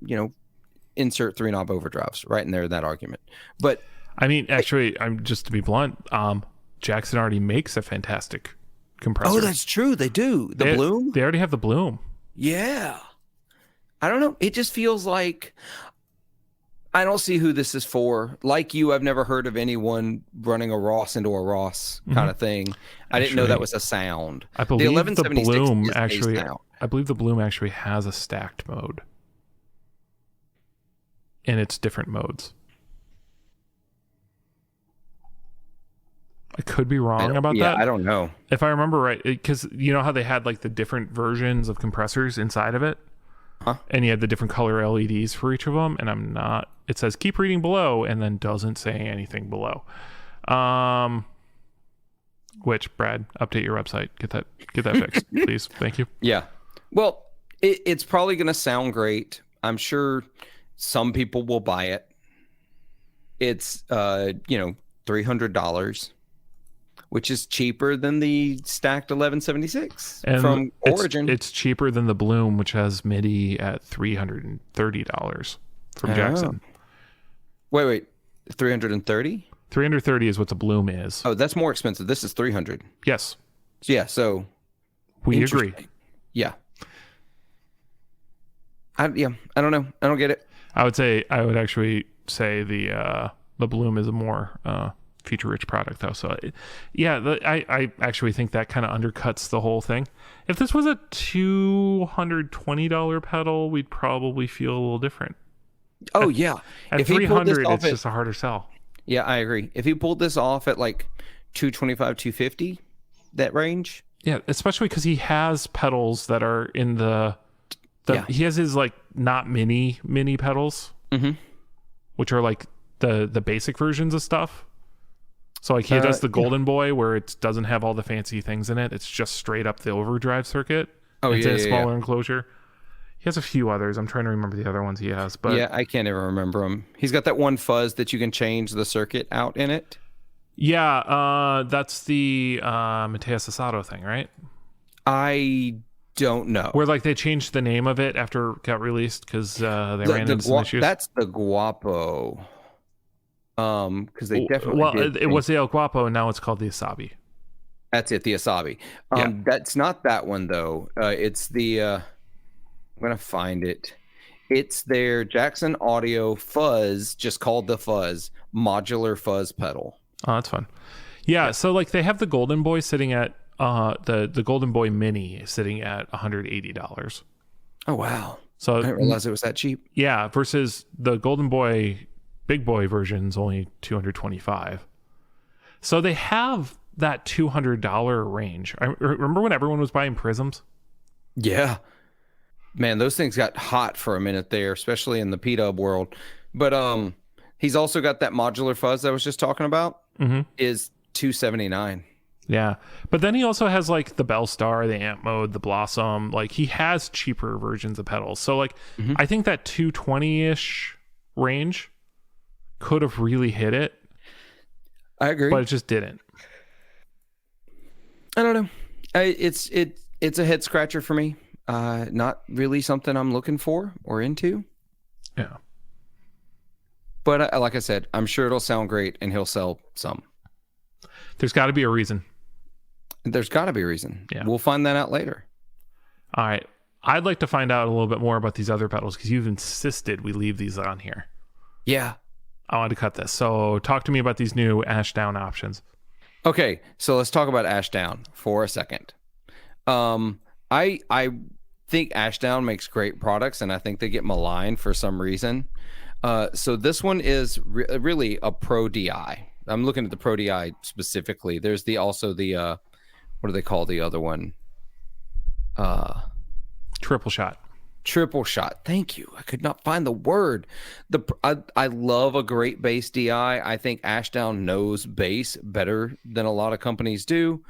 Insert 3-knob overdrives right in there in that argument. But I mean, actually, I'm just to be blunt. Jackson already makes a fantastic compressor. Oh, that's true. They do. The Bloom? They already have the Bloom. Yeah. I don't know. It just feels like I don't see who this is for. Like you, I've never heard of anyone running a Ross into a Ross kind of thing. I didn't know that was a sound. I believe the Bloom actually. I believe the Bloom actually has a stacked mode, and it's different modes. I could be wrong about that. I don't know. If I remember right, because you know how they had like the different versions of compressors inside of it? And you had the different color LEDs for each of them, and it says keep reading below and then doesn't say anything below. Which, Brad, update your website. Get that fixed, please. Thank you. Yeah. Well, it's probably going to sound great. I'm sure some people will buy it. It's $300, which is cheaper than the stacked 1176 from Origin. It's cheaper than the Bloom, which has MIDI at $330 from Jackson. Wait, 330? 330 is what the Bloom is. Oh, that's more expensive. This is 300. Yes. Yeah, so we agree. Yeah. I don't know. I don't get it. I would actually say the Bloom is a more feature-rich product, though. So, I actually think that kind of undercuts the whole thing. If this was a $220 pedal, we'd probably feel a little different. Oh, yeah. At $300, it's just a harder sell. Yeah, I agree. If he pulled this off at like $225, $250, that range. Yeah, especially because he has pedals that are in the he has his like not mini pedals, which are like the basic versions of stuff. So like he does the Golden Boy where it doesn't have all the fancy things in it. It's just straight up the overdrive circuit. It's in a smaller enclosure. He has a few others. I'm trying to remember the other ones he has, but I can't even remember them. He's got that one fuzz that you can change the circuit out in it. Yeah, that's the Mateus Asado thing, right? I don't know. Where like they changed the name of it after it got released because they ran into some issues. That's the Guapo. Because they definitely it was the El Guapo and now it's called the Asabi. That's it, the Asabi. That's not that one though. It's the I'm gonna find it. It's their Jackson Audio Fuzz, just called the Fuzz, modular fuzz pedal. Oh, that's fun. Yeah, so like they have the Golden Boy sitting at the Golden Boy Mini is sitting at $180. Oh wow! So I didn't realize it was that cheap. yeah, versus the Golden Boy Big Boy version is only $225. So they have that $200 range. I remember when everyone was buying Prisms. Yeah, man, those things got hot for a minute there, especially in the P-Dub world. But he's also got that modular fuzz I was just talking about. Is $279. Yeah, but then he also has like the Bellstar, the Amp Mode, the Blossom. Like he has cheaper versions of pedals. So like I think that 220-ish range could have really hit it. I agree, but it just didn't. I don't know. It's a head scratcher for me. Not really something I'm looking for or into. Yeah. But like I said, I'm sure it'll sound great and he'll sell some. There's got to be a reason. There's got to be a reason. Yeah. We'll find that out later. All right. I'd like to find out a little bit more about these other pedals because you've insisted we leave these on here. Yeah. I wanted to cut this. So talk to me about these new Ashdown options. Okay, so let's talk about Ashdown for a second. I think Ashdown makes great products, and I think they get maligned for some reason. So this one is really a Pro DI. I'm looking at the Pro DI specifically. There's also the what do they call the other one? Triple shot. Triple shot. Thank you. I could not find the word. I love a great bass DI. I think Ashdown knows bass better than a lot of companies do.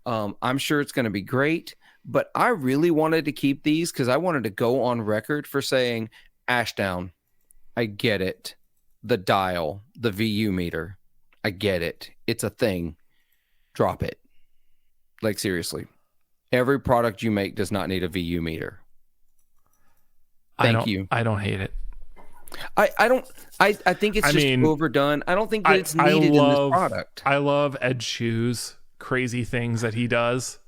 I'm sure it's going to be great, but I really wanted to keep these because I wanted to go on record for saying, Ashdown, I get it. The dial, the VU meter, I get it. It's a thing. Drop it. Like seriously. Every product you make does not need a VU meter. Thank you. I don't hate it. I don't. I think it's just overdone. I don't think that it's needed in this product. I love Ed Shoe's crazy things that he does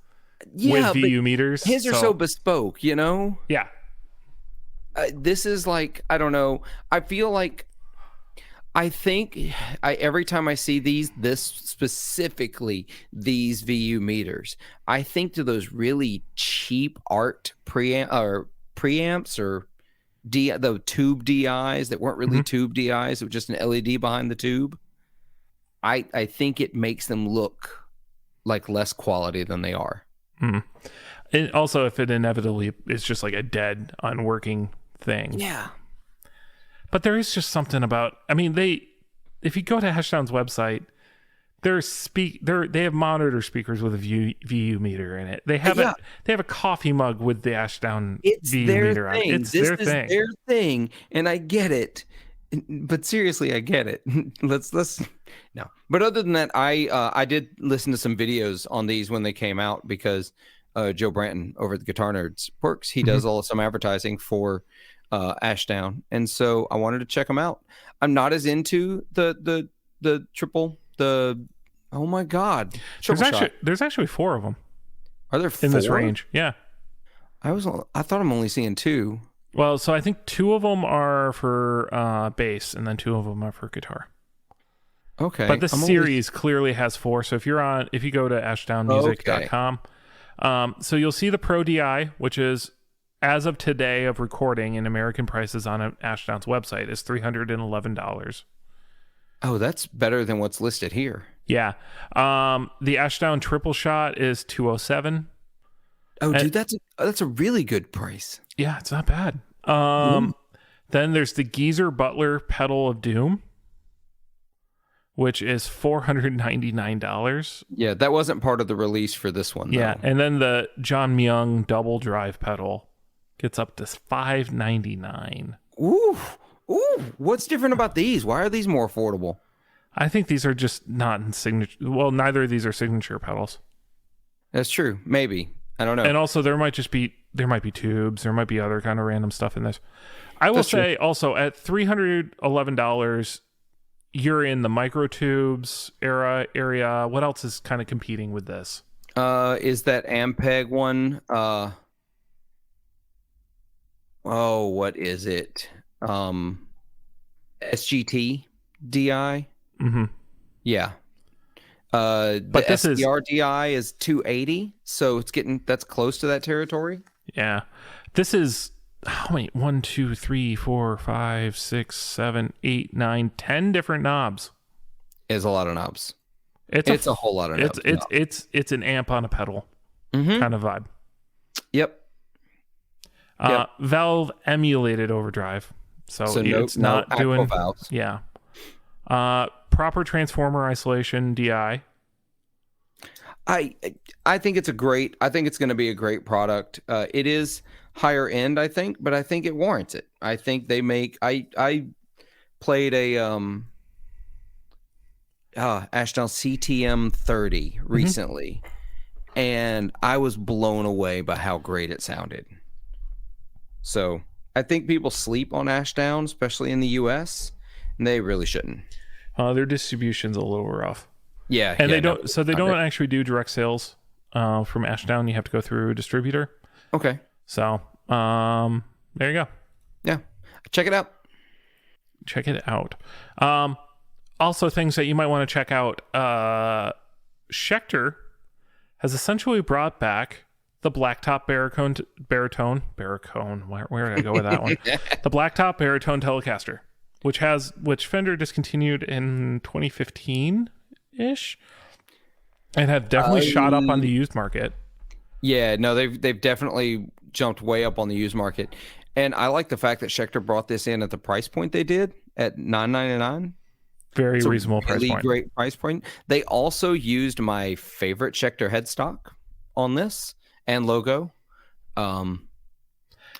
with VU meters. His are so bespoke, you know? Yeah. This is like, I don't know. I feel like, every time I see this specifically, these VU meters, I think to those really cheap art preamps or the tube DIs that weren't really tube DIs. It was just an LED behind the tube. I think it makes them look like less quality than they are. And also, if it inevitably is just like a dead, unworking thing. Yeah. But there is just something about, if you go to Ashdown's website, they have monitor speakers with a VU meter in it. They have a coffee mug with the Ashdown VU meter on it. It's their thing, and I get it. But seriously, I get it. let's no. But other than that, I did listen to some videos on these when they came out because Joe Branton over at the Guitar Nerds works. He does some advertising for Ashdown, and so I wanted to check them out. I'm not as into the triple. Oh my god! There's actually 4 of them. Are there 4? In this range? Yeah. I thought I'm only seeing 2. Well, so I think 2 of them are for bass, and then 2 of them are for guitar. Okay. But the series clearly has 4. So if you go to ashdownmusic.com, so you'll see the Pro DI, which is as of today of recording in American prices on Ashdown's website is $311. Oh, that's better than what's listed here. Yeah. The Ashdown triple shot is $207. Oh, dude, that's a really good price. Yeah, it's not bad. Then there's the Geezer Butler Pedal of Doom, which is $499. Yeah, that wasn't part of the release for this one, though. Yeah, and then the John Myung double drive pedal gets up to $599. Ooh, what's different about these? Why are these more affordable? I think these are just not in signature. Well, neither of these are signature pedals. That's true. Maybe. I don't know. And also, there might be tubes. There might be other kind of random stuff in this. I will say also at $311, you're in the microtubes area. What else is kind of competing with this? Is that Ampeg one? What is it? SGT DI. Mm-hmm. Yeah. The SDR-DI is 280, so that's close to that territory. Yeah. This is how many? 1, 2, 3, 4, 5, 6, 7, 8, 9, 10 different knobs. It's a lot of knobs. It's a whole lot of knobs. It's an amp on a pedal kind of vibe. Yep. Valve emulated overdrive, so it's not doing valves. Yeah. Proper transformer isolation DI. I think it's going to be a great product. It is higher end, I think, but I think it warrants it. I think they make. I played a Ashdown CTM 30 recently, and I was blown away by how great it sounded. So I think people sleep on Ashdown, especially in the US, and they really shouldn't. Their distribution's a little rough. Yeah, and they don't actually do direct sales from Ashdown. You have to go through a distributor. Okay. So there you go. Yeah, check it out. Check it out. Also, things that you might want to check out. Schecter has essentially brought back the blacktop baritone. Where did I go with that one? The blacktop baritone Telecaster, which Fender discontinued in 2015-ish, and had definitely shot up on the used market. Yeah, no, they've definitely jumped way up on the used market, and I like the fact that Schecter brought this in at the price point they did at $999. Very reasonable price point. Great price point. They also used my favorite Schecter headstock on this and logo. I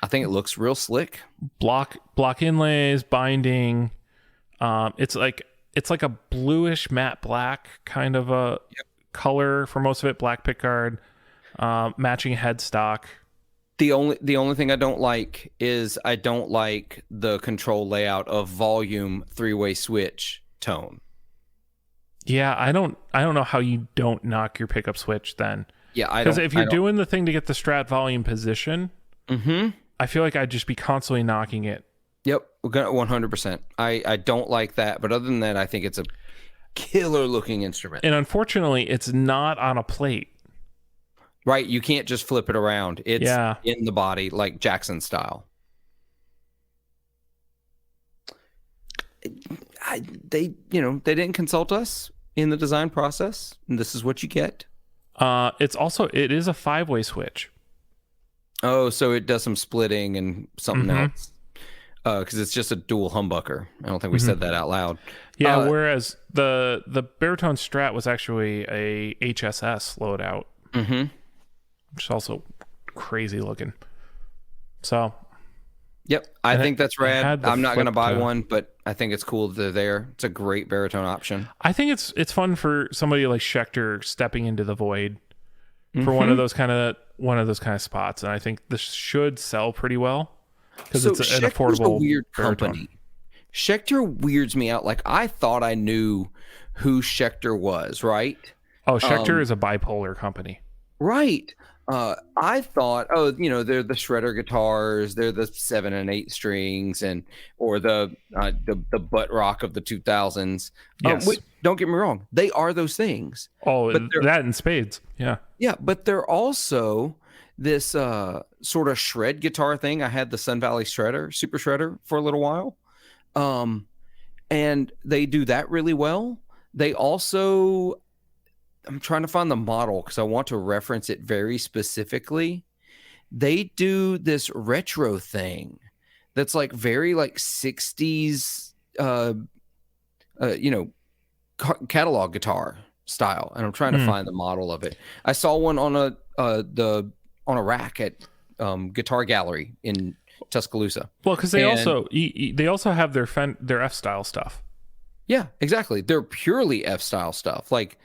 think it looks real slick. Block inlays, binding. It's like a bluish matte black kind of a color for most of it. Black pickguard, matching headstock. The only thing I don't like is I don't like the control layout of volume 3-way switch tone. Yeah, I don't know how you don't knock your pickup switch then. Yeah, because if you're doing the thing to get the Strat volume position, I feel like I'd just be constantly knocking it. Yep, 100%. I don't like that, but other than that, I think it's a killer looking instrument. And unfortunately, it's not on a plate. Right, you can't just flip it around. It's in the body, like Jackson style. They didn't consult us in the design process, and this is what you get. It is a 5-way switch. Oh, so it does some splitting and something else. Because it's just a dual humbucker. I don't think we said that out loud. Yeah, whereas the baritone Strat was actually a HSS loadout, which is also crazy looking. So, yep, I think that's rad. I'm not going to buy one, but I think it's cool that they're there. It's a great baritone option. I think it's fun for somebody like Schecter stepping into the void for one of those kind of spots, and I think this should sell pretty well because it's an affordable. A weird company. Schecter weirds me out. Like, I thought I knew who Schecter was, right? Oh, Schecter is a bipolar company, right? I thought, they're the shredder guitars, they're the 7 and 8 strings, or the butt rock of the 2000s. Yes. Don't get me wrong, they are those things. Oh, that in spades, yeah. Yeah, but they're also this sort of shred guitar thing. I had the Sun Valley Shredder, Super Shredder, for a little while, and they do that really well. They also, I'm trying to find the model because I want to reference it very specifically. They do this retro thing that's like very like 60s, catalog guitar style, and I'm trying to find the model of it. I saw one on a rack at Guitar Gallery in Tuscaloosa. Well, because they also have their F style stuff. Yeah, exactly. They're purely F style stuff. Like,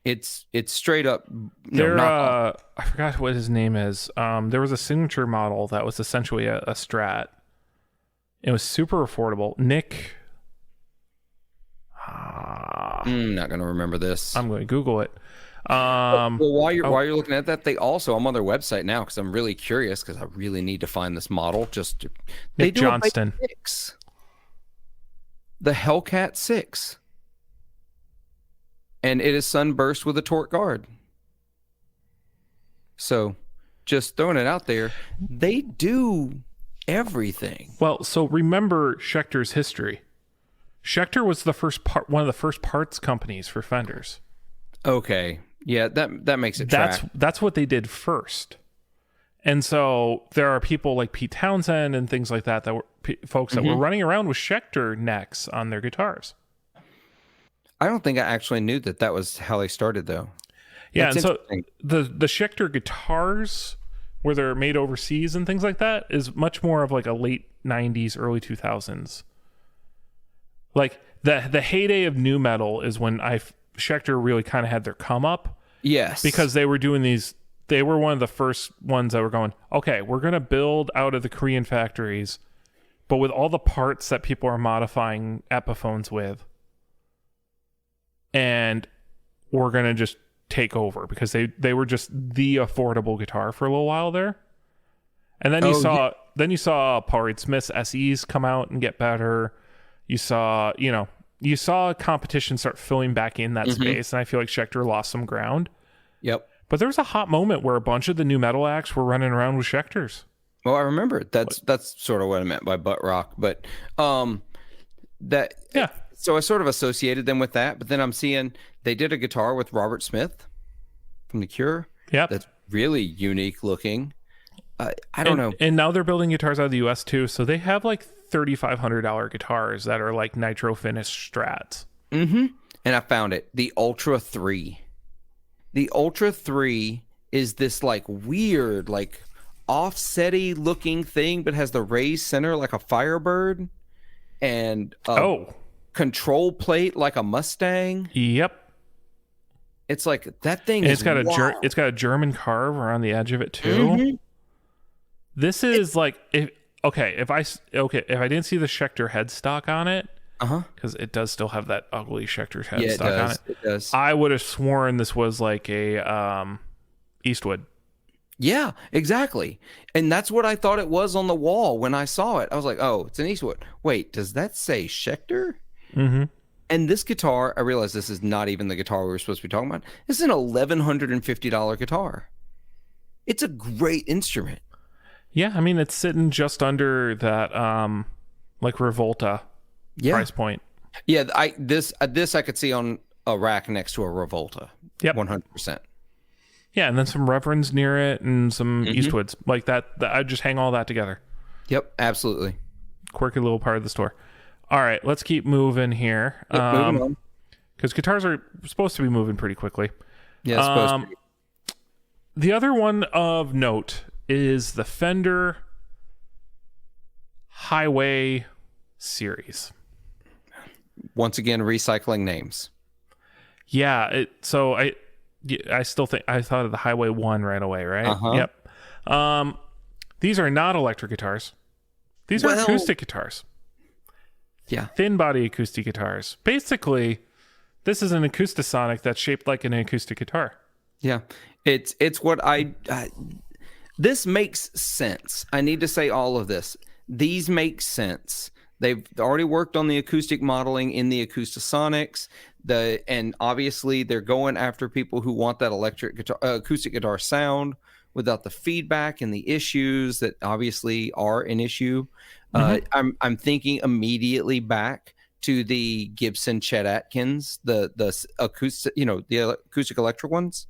it's straight up. I forgot what his name is. There was a signature model that was essentially a Strat. It was super affordable. Nick. I'm not going to remember this. I'm going to Google it. Well, while you're looking at that, I'm on their website now because I'm really curious because I really need to find this model. Nick Johnston. The Hellcat 6. and it is sunburst with a torque guard. So just throwing it out there, they do everything. Well, so remember Schecter's history. Schecter was one of the first parts companies for Fenders. Okay. Yeah, that makes it track. That's what they did first. And so there are people like Pete Townsend and things like that were folks that were running around with Schecter necks on their guitars. I don't think I actually knew that was how they started, though. Yeah, and so the Schecter guitars, where they're made overseas and things like that, is much more of like a late 90s, early 2000s. Like the heyday of nu metal is when Schecter really kind of had their come up. Yes. Because they were doing these, they were one of the first ones that were going, okay, we're going to build out of the Korean factories, but with all the parts that people are modifying Epiphones with. And we're going to just take over, because they were just the affordable guitar for a little while there. And then you saw Paul Reed Smith's SEs come out and get better. You saw competition start filling back in that space, and I feel like Schecter lost some ground. Yep. But there was a hot moment where a bunch of the new metal acts were running around with Schecters. Well, I remember that's sort of what I meant by butt rock, but yeah. So I sort of associated them with that, but then I'm seeing they did a guitar with Robert Smith from The Cure. Yeah, that's really unique looking. I don't know. And now they're building guitars out of the US too, so they have like $3,500 guitars that are like nitro finished strats. And I found it. The Ultra 3. The Ultra 3 is this like weird, like offsetty looking thing, but has the raised center like a Firebird, and control plate like a Mustang. Yep. It's like that thing. And it's got a German carve around the edge of it too. This is if I didn't see the Schecter headstock on it, because it does still have that ugly Schecter headstock on it. It does. I would have sworn this was like a Eastwood. Yeah, exactly. And that's what I thought it was on the wall when I saw it. I was like, oh, it's an Eastwood. Wait, does that say Schecter? And this guitar, I realize this is not even the guitar we were supposed to be talking about. This is an $1,150 guitar. It's a great instrument. Yeah, I mean, it's sitting just under that like Revolta price point. Yeah, this I could see on a rack next to a Revolta. Yep. 100%. Yeah, and then some Reverends near it and some Eastwoods. Like that I'd just hang all that together. Yep, absolutely. Quirky little part of the store. All right, let's keep moving here. Moving on. Because guitars are supposed to be moving pretty quickly. Yeah, supposed to be. The other one of note is the Fender Highway series. Once again, recycling names. Yeah, I still think I thought of the Highway 1 right away, right? Yep. These are not electric guitars. These are acoustic guitars. Yeah. Thin body acoustic guitars. Basically, this is an Acoustasonic that's shaped like an acoustic guitar. Yeah. It's what this makes sense. I need to say all of this. These make sense. They've already worked on the acoustic modeling in the Acoustasonics. And obviously they're going after people who want that electric guitar, acoustic guitar sound without the feedback and the issues that obviously are an issue. I'm thinking immediately back to the Gibson Chet Atkins, the acoustic, the acoustic electric ones,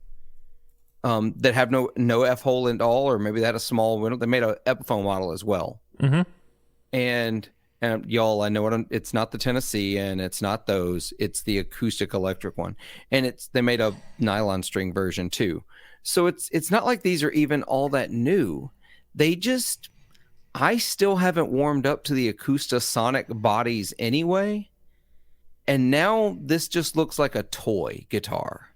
that have no F hole at all, or maybe they had a small window. They made an Epiphone model as well. And y'all, I know it's not the Tennessee and it's not those. It's the acoustic electric one, and they made a nylon string version too. So it's not like these are even all that new. I still haven't warmed up to the Acoustasonic bodies anyway, and now this just looks like a toy guitar.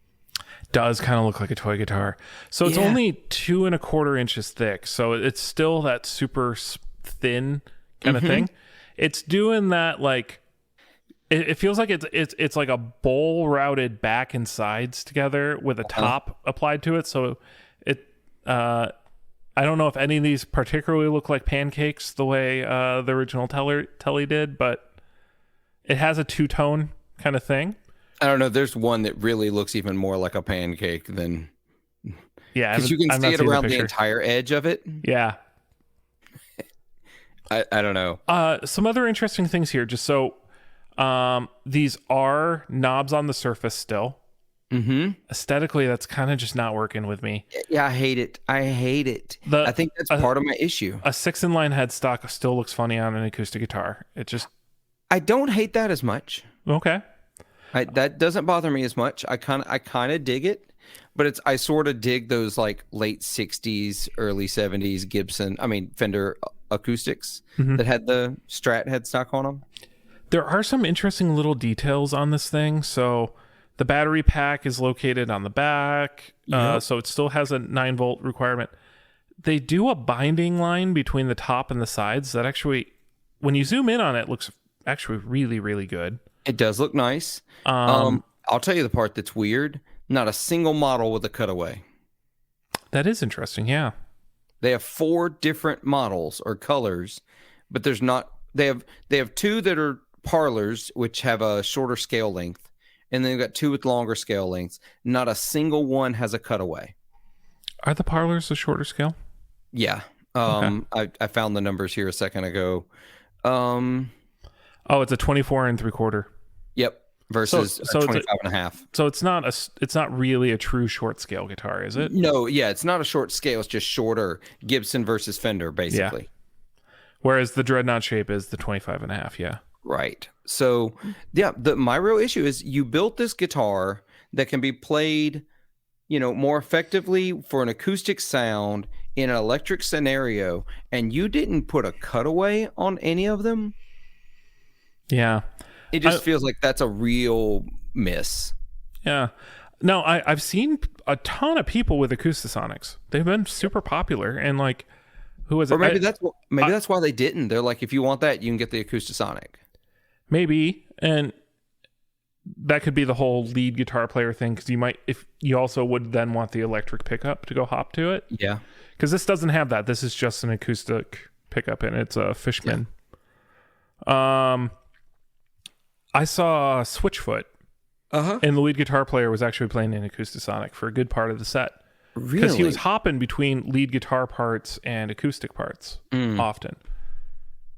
Does kind of look like a toy guitar. So it's only 2.25 inches thick, so it's still that super thin kind of thing. It's doing that like it feels like it's like a bowl routed back and sides together with a top applied to it. So I don't know if any of these particularly look like pancakes the way the original Telly did, but it has a two-tone kind of thing. I don't know. There's one that really looks even more like a pancake than, Yeah, because you can I've see not it seen around the picture. entire edge of it. Yeah. I don't know. Some other interesting things here. Just so, these are knobs on the surface still. Mm-hmm. Aesthetically, that's kind of just not working with me. Yeah, I hate it. I hate it. I think that's part of my issue. A 6-in-line headstock still looks funny on an acoustic guitar. It just... I don't hate that as much. Okay. That doesn't bother me as much. I kind of dig it, but I sort of dig those like late 60s, early 70s Fender acoustics that had the Strat headstock on them. There are some interesting little details on this thing. So the battery pack is located on the back. Yep. So it still has a 9-volt requirement. They do a binding line between the top and the sides that actually, when you zoom in on it, looks actually really, really good. It does look nice. I'll tell you the part that's weird. Not a single model with a cutaway. That is interesting. Yeah. They have 4 different models or colors, but there's not. They have 2 that are parlors, which have a shorter scale length, and then they've got 2 with longer scale lengths. Not a single one has a cutaway. Are the parlors a shorter scale? Yeah. Okay. I found the numbers here a second ago. Oh, it's a 24 and 3/4. Yep. Versus So 25 and a half. So it's not really a true short scale guitar, is it? No, yeah, it's not a short scale. It's just shorter. Gibson versus Fender, basically. Yeah. Whereas the Dreadnought shape is the 25 and a half. Yeah. Right. So, yeah, my real issue is you built this guitar that can be played, more effectively for an acoustic sound in an electric scenario, and you didn't put a cutaway on any of them. Yeah. It just feels like that's a real miss. Yeah. No, I've seen a ton of people with Acoustasonics. They've been super popular, and like, who was it? Or maybe that's why they didn't. They're like, if you want that, you can get the Acoustasonic. Maybe, and that could be the whole lead guitar player thing, because if you also would then want the electric pickup to go hop to it. Yeah. Because this doesn't have that. This is just an acoustic pickup, and it's a Fishman. Yeah. I saw Switchfoot, and the lead guitar player was actually playing an Acoustasonic for a good part of the set. Really? Because he was hopping between lead guitar parts and acoustic parts often.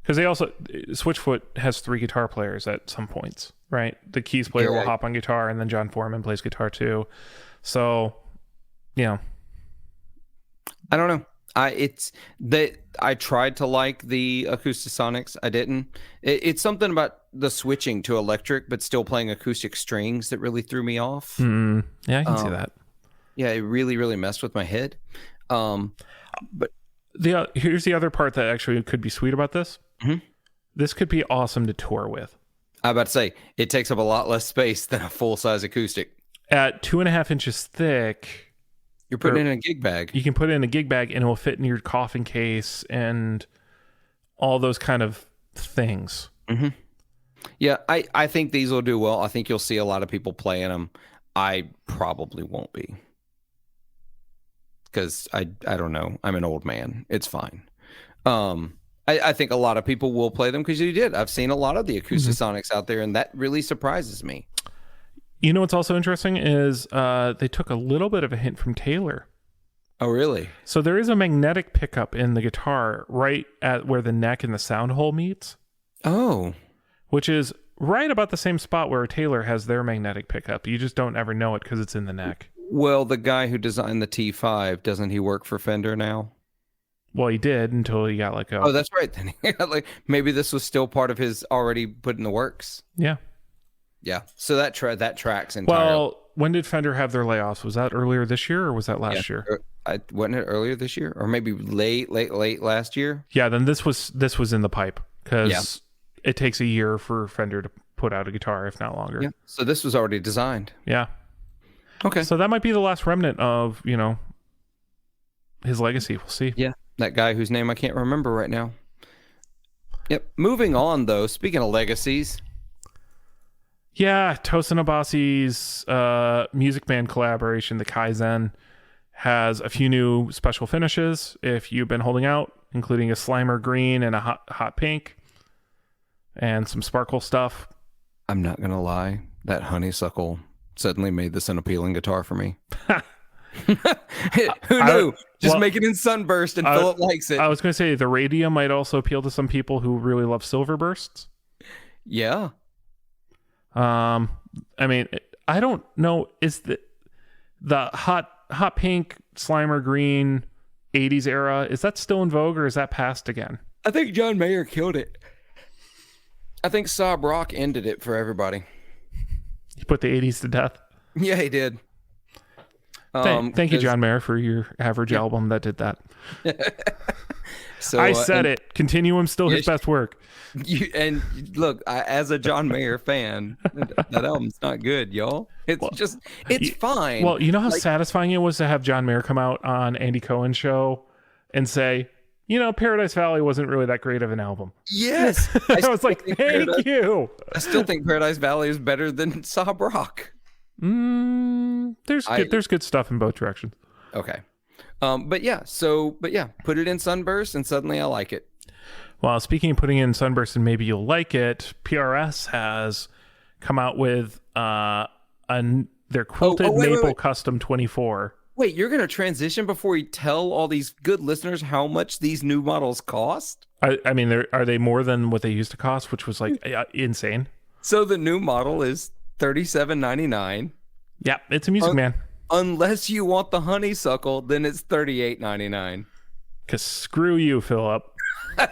Because Switchfoot has 3 guitar players at some points, right? The keys player will hop on guitar, and then John Foreman plays guitar too. So, yeah. I don't know. I tried to like the Acoustasonics. I didn't. It's something about the switching to electric, but still playing acoustic strings that really threw me off. Yeah, I can see that. Yeah, it really, really messed with my head. But here's the other part that actually could be sweet about this. Mm-hmm. This could be awesome to tour with. I was about to say, it takes up a lot less space than a full-size acoustic. At 2.5 inches thick, you're putting it in a gig bag. You can put it in a gig bag, and it will fit in your coffin case and all those kind of things. Mm-hmm. Yeah, I think these will do well. I think you'll see a lot of people playing them. I probably won't be, because I don't know. I'm an old man. It's fine. I think a lot of people will play them because you did. I've seen a lot of the Acoustasonics out there, and that really surprises me. You know what's also interesting is they took a little bit of a hint from Taylor. Oh, really? So there is a magnetic pickup in the guitar right at where the neck and the sound hole meets. Oh. Which is right about the same spot where Taylor has their magnetic pickup. You just don't ever know it because it's in the neck. Well, the guy who designed the T5, doesn't he work for Fender now? Well, he did until he got let go. Oh, that's right. Then like maybe this was still part of his already put in the works. Yeah. Yeah. So that tracks entirely. Well, when did Fender have their layoffs? Was that earlier this year or was that last year? Wasn't it earlier this year, or maybe late last year? Yeah. Then this was in the pipe, because it takes a year for Fender to put out a guitar, if not longer. Yeah. So this was already designed. Yeah. Okay. So that might be the last remnant of his legacy. We'll see. Yeah. That guy whose name I can't remember right now. Yep. Moving on, though. Speaking of legacies. Yeah, Tosin Abasi's Music Man collaboration, the Kaizen, has a few new special finishes if you've been holding out, including a Slimer green and a hot pink, and some sparkle stuff. I'm not going to lie. That honeysuckle suddenly made this an appealing guitar for me. Who knew? Just make it in sunburst and Philip likes it. I was going to say the radium might also appeal to some people who really love silver bursts. Yeah. I mean, I don't know. Is the hot pink Slimer green 80s era, is that still in vogue or is that past again? I think John Mayer killed it. I think Saab Rock ended it for everybody. He put the 80s to death. Yeah, he did. Thank you, John Mayer, for your average album that did that. So I said it. Continuum still his best work. And look, as a John Mayer fan, that album's not good, y'all. It's fine. Well, you know how satisfying it was to have John Mayer come out on Andy Cohen's show and say, Paradise Valley wasn't really that great of an album. Yes. I was like, thank you. I still think Paradise Valley is better than Saab Rock. There's good stuff in both directions. Okay. But yeah, put it in sunburst and suddenly I like it. Well, speaking of putting in sunburst and maybe you'll like it, PRS has come out with their quilted maple custom 24. Wait, you're going to transition before you tell all these good listeners how much these new models cost? I mean, are they more than what they used to cost, which was like insane? So the new model is $37.99. Yeah, it's a Music Man. Unless you want the honeysuckle, then it's $38.99. Because screw you, Philip.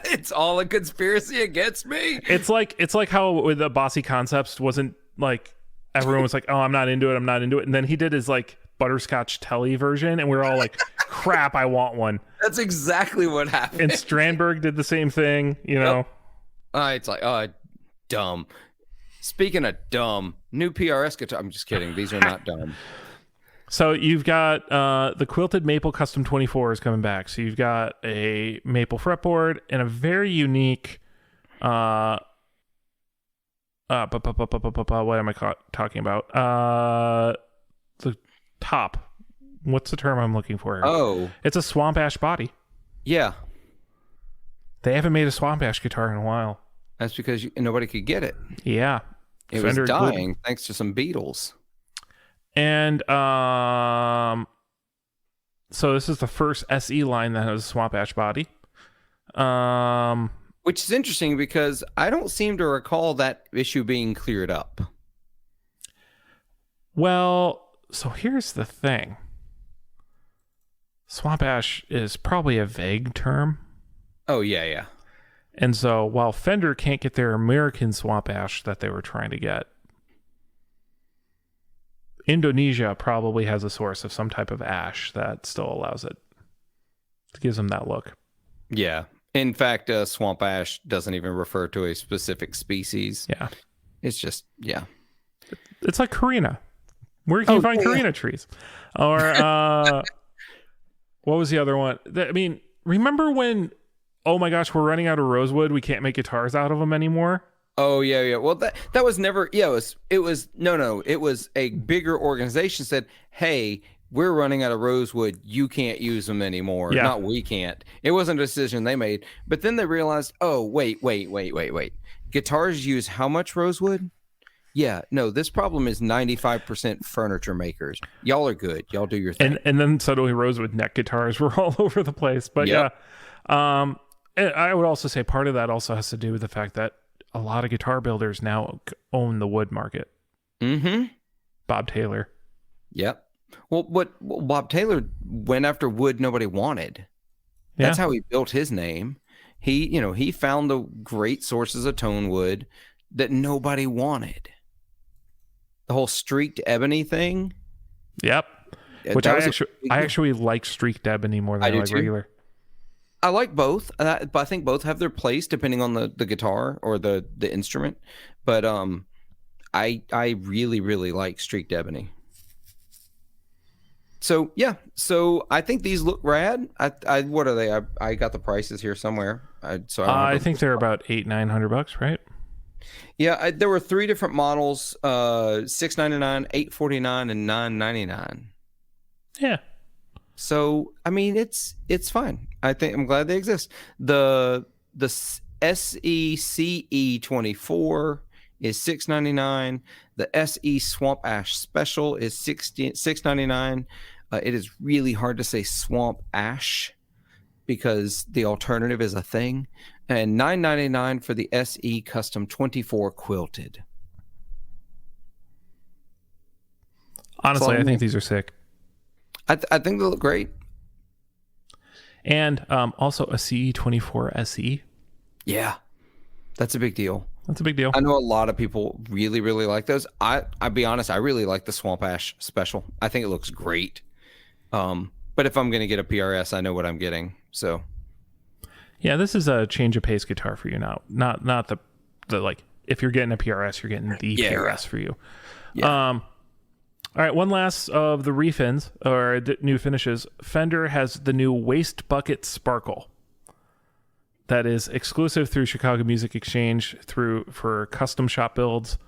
It's all a conspiracy against me. It's like how with the Bossy Concepts wasn't like everyone was like, oh, I'm not into it, and then he did his like butterscotch telly version, and we were all like, crap, I want one. That's exactly what happened. And Strandberg did the same thing, Yep. It's like, dumb. Speaking of dumb, new PRS guitar. I'm just kidding. These are not dumb. So you've got the quilted maple custom 24 is coming back. So you've got a maple fretboard and a very unique what am I talking about? The top. What's the term I'm looking for here? Oh. It's a swamp ash body. Yeah. They haven't made a swamp ash guitar in a while. That's because nobody could get it. Yeah. It Fender was dying thanks to some Beatles. And so this is the first SE line that has a swamp ash body. Which is interesting because I don't seem to recall that issue being cleared up. Well, so here's the thing. Swamp ash is probably a vague term. Oh, yeah. And so while Fender can't get their American swamp ash that they were trying to get, Indonesia probably has a source of some type of ash that still allows it. It gives them that look. Yeah. In fact, swamp ash doesn't even refer to a specific species. Yeah. It's just, yeah. It's like Carina. Where can you find Carina trees? Or what was the other one? I mean, remember when, oh my gosh, we're running out of rosewood. We can't make guitars out of them anymore. Oh yeah. Well, that was never. Yeah, it was no. It was a bigger organization said, "Hey, we're running out of rosewood. You can't use them anymore. Yeah. Not we can't." It wasn't a decision they made, but then they realized, oh wait. Guitars use how much rosewood? Yeah, no. This problem is 95% furniture makers. Y'all are good. Y'all do your thing. And then suddenly rosewood neck guitars were all over the place. But Yep. yeah, and I would also say part of that also has to do with the fact that a lot of guitar builders now own the wood market. Mm-hmm. Bob Taylor. Yep. Well, Bob Taylor went after wood nobody wanted. That's how he built his name. He found the great sources of tone wood that nobody wanted. The whole streaked ebony thing. Yep. Which I actually like streaked ebony more than I like regular. I like both, but I think both have their place depending on the guitar or the instrument. But I really, really like streaked ebony. So yeah, I think these look rad. What are they? I got the prices here somewhere. I think they're about $800-900, right? Yeah, there were 3 different models: $699, $849, and $999. Yeah. So I mean, it's fine. I'm glad they exist. The SECE 24 is $699. The SE Swamp Ash Special is $699. It is really hard to say Swamp Ash because the alternative is a thing. And $999 for the SE Custom 24 Quilted. Honestly, I think these are sick. I think they look great. And also a CE24 SE. Yeah, that's a big deal. That's a big deal. I know a lot of people really, really like those. I'll be honest, I really like the Swamp Ash Special. I think it looks great. But if I'm going to get a PRS, I know what I'm getting. So, yeah, this is a change of pace guitar for you now. Not the like, if you're getting a PRS, you're getting the PRS for you. Yeah. All right, one last of the refins or new finishes. Fender has the new Waste Bucket Sparkle that is exclusive through Chicago Music Exchange for custom shop builds.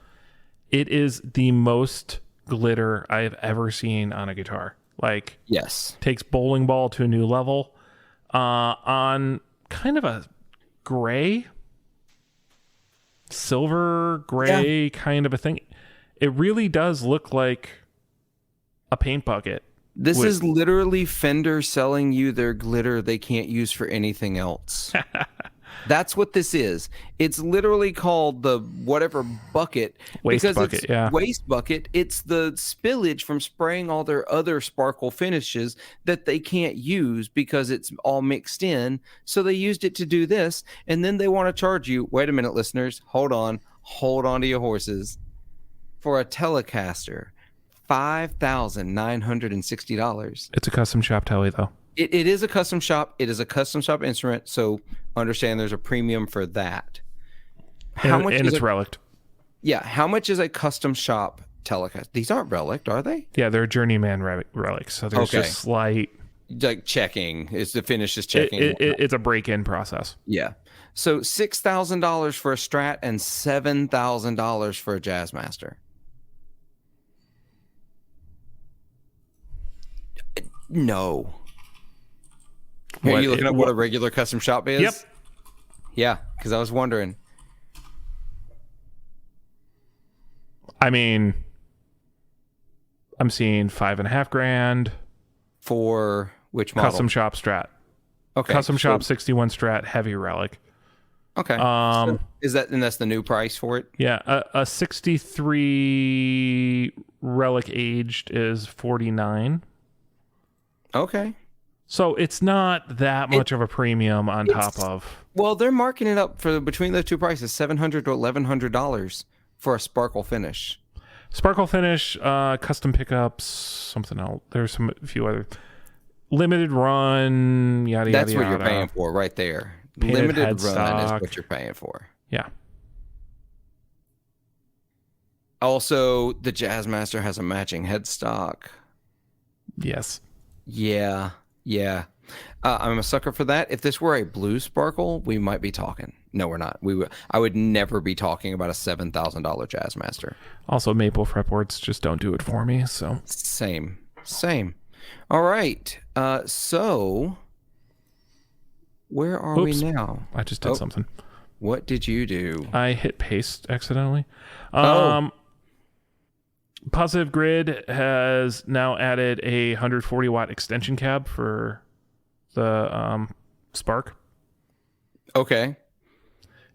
It is the most glitter I have ever seen on a guitar. Like, yes, takes bowling ball to a new level on kind of a silver gray kind of a thing. It really does look like a paint bucket. This is literally Fender selling you their glitter they can't use for anything else. That's what this is. It's literally called the whatever bucket. Waste bucket, yeah. Waste bucket. It's the spillage from spraying all their other sparkle finishes that they can't use because it's all mixed in. So they used it to do this. And then they want to charge you. Wait a minute, listeners. Hold on to your horses. For a Telecaster, $5,960. It's a custom shop tele, though. It is a custom shop. It is a custom shop instrument. So understand there's a premium for that. How much? And it's relic. Yeah. How much is a custom shop Telecaster? These aren't relic, are they? Yeah, they're journeyman relics. So there's just slight, like checking. It's the finish is checking. It's a break-in process. Yeah. So $6,000 for a Strat and $7,000 for a Jazzmaster. No. Are you looking up what a regular custom shop is? Yep. Yeah, because I was wondering. I mean, I'm seeing $5,500 for which model? Custom shop Strat. Okay. Custom shop 61 Strat heavy relic. Okay. So is that, and that's the new price for it? Yeah, a 63 relic aged is $49. Okay. So it's not that much of a premium on top of. Well, they're marking it up for between those two prices, $700 to $1,100 for a sparkle finish. Sparkle finish, custom pickups, something else. There's a few other limited run, yada yada. That's what you're paying for, right there. Painted Limited run headstock. is what you're paying for. Yeah. Also, the Jazzmaster has a matching headstock. Yes. Yeah. I'm a sucker for that. If this were a blue sparkle, we might be talking. No, we're not. I would never be talking about a $7,000 Jazzmaster. Also, maple fretboards just don't do it for me. So same. All right. So where are we now? I just did something. What did you do? I hit paste accidentally. Positive Grid has now added a 140 watt extension cab for the Spark. Okay.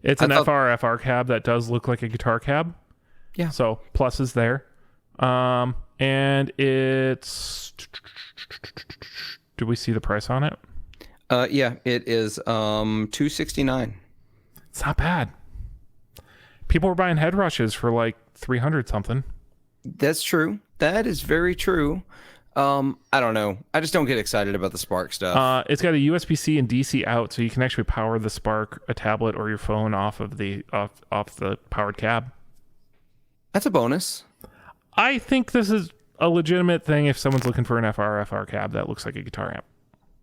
It's an FR cab that does look like a guitar cab. Yeah. So plus is there. And it's, do we see the price on it? Yeah, it is $269. It's not bad. People were buying head rushes for like 300 something. That's true. That is very true. I don't know. I just don't get excited about the Spark stuff. It's got a USB-C and DC out, so you can actually power the Spark, a tablet, or your phone off of the off the powered cab. That's a bonus. I think this is a legitimate thing if someone's looking for an FR cab that looks like a guitar amp.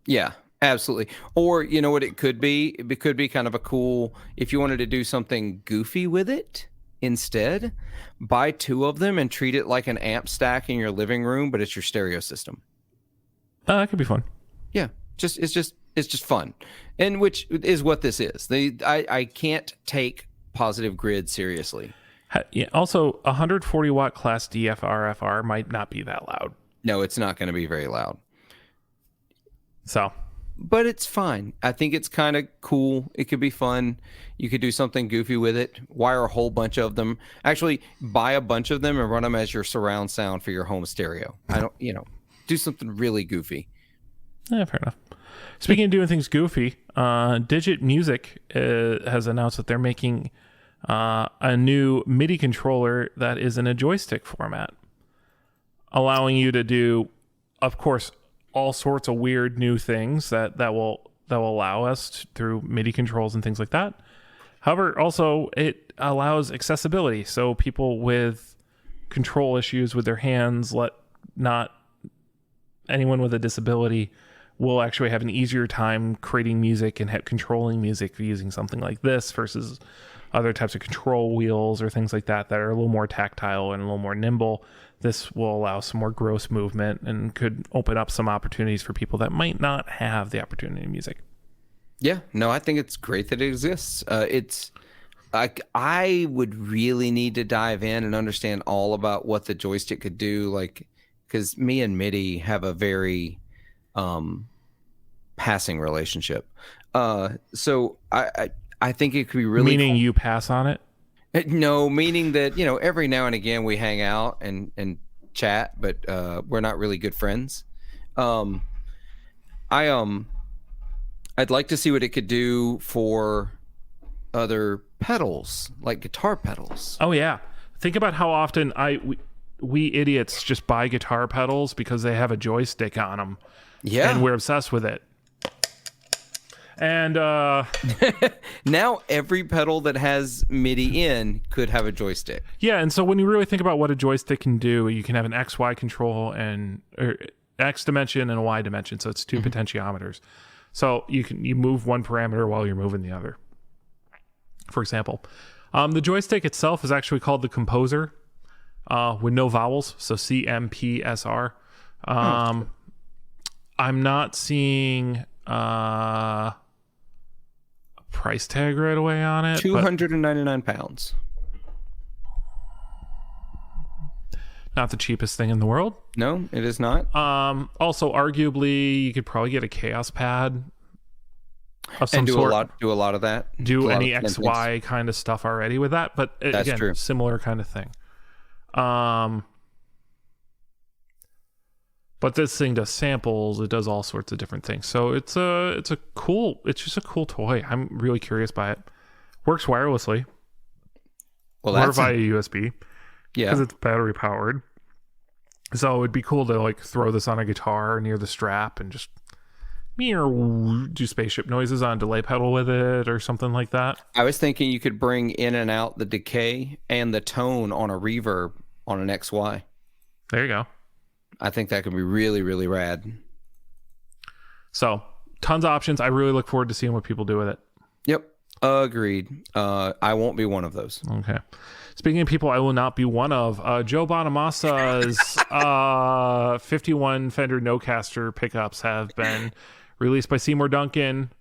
Yeah, absolutely. Or you know what it could be? It could be kind of a cool, if you wanted to do something goofy with it. Instead, buy two of them and treat it like an amp stack in your living room, but it's your stereo system. That could be fun. Yeah, it's just fun, and which is what this is. I can't take Positive Grid seriously. Yeah, also, 140 watt class DFR-FR might not be that loud. No, it's not going to be very loud. So, but it's fine. I think it's kind of cool. It could be fun. You could do something goofy with it. Wire a whole bunch of them. Actually, buy a bunch of them and run them as your surround sound for your home stereo. Do something really goofy. Yeah, fair enough. Speaking of doing things goofy, Digit Music has announced that they're making a new MIDI controller that is in a joystick format, allowing you to do, of course, all sorts of weird new things that will allow us through MIDI controls and things like that. However, also it allows accessibility, so people with control issues with their hands, not anyone with a disability, will actually have an easier time creating music and controlling music using something like this versus other types of control wheels or things like that are a little more tactile and a little more nimble. This will allow some more gross movement and could open up some opportunities for people that might not have the opportunity in music. Yeah, no, I think it's great that it exists. It's like I would really need to dive in and understand all about what the joystick could do, like because me and MIDI have a very passing relationship. So I think it could be really meaning cool. You pass on it. No, meaning that every now and again we hang out and chat, but we're not really good friends. I'd like to see what it could do for other pedals, like guitar pedals. Oh yeah, think about how often we idiots just buy guitar pedals because they have a joystick on them. Yeah, and we're obsessed with it. And now every pedal that has MIDI in could have a joystick. Yeah, and so when you really think about what a joystick can do, you can have an XY control and X dimension and a Y dimension. So it's two potentiometers. So you move one parameter while you're moving the other. For example, the joystick itself is actually called the Composer, with no vowels. So CMPSR. I'm not seeing a price tag right away on it. 299 pounds. Not the cheapest thing in the world. No, it is not. Also, arguably, you could probably get a Chaos Pad of some and sort. do a lot of that. Do any XY kind of stuff already with that, but again, true. Similar kind of thing. But this thing does samples. It does all sorts of different things. So it's just a cool toy. I'm really curious by it. Works wirelessly. Well, or via USB. Yeah, because it's battery powered. So it'd be cool to like throw this on a guitar near the strap and just do spaceship noises on a delay pedal with it or something like that. I was thinking you could bring in and out the decay and the tone on a reverb on an XY. There you go. I think that could be really, really rad. So tons of options. I really look forward to seeing what people do with it. Yep. Agreed. I won't be one of those. Okay. Speaking of people I will not be one of, Joe Bonamassa's 51 Fender Nocaster pickups have been released by Seymour Duncan.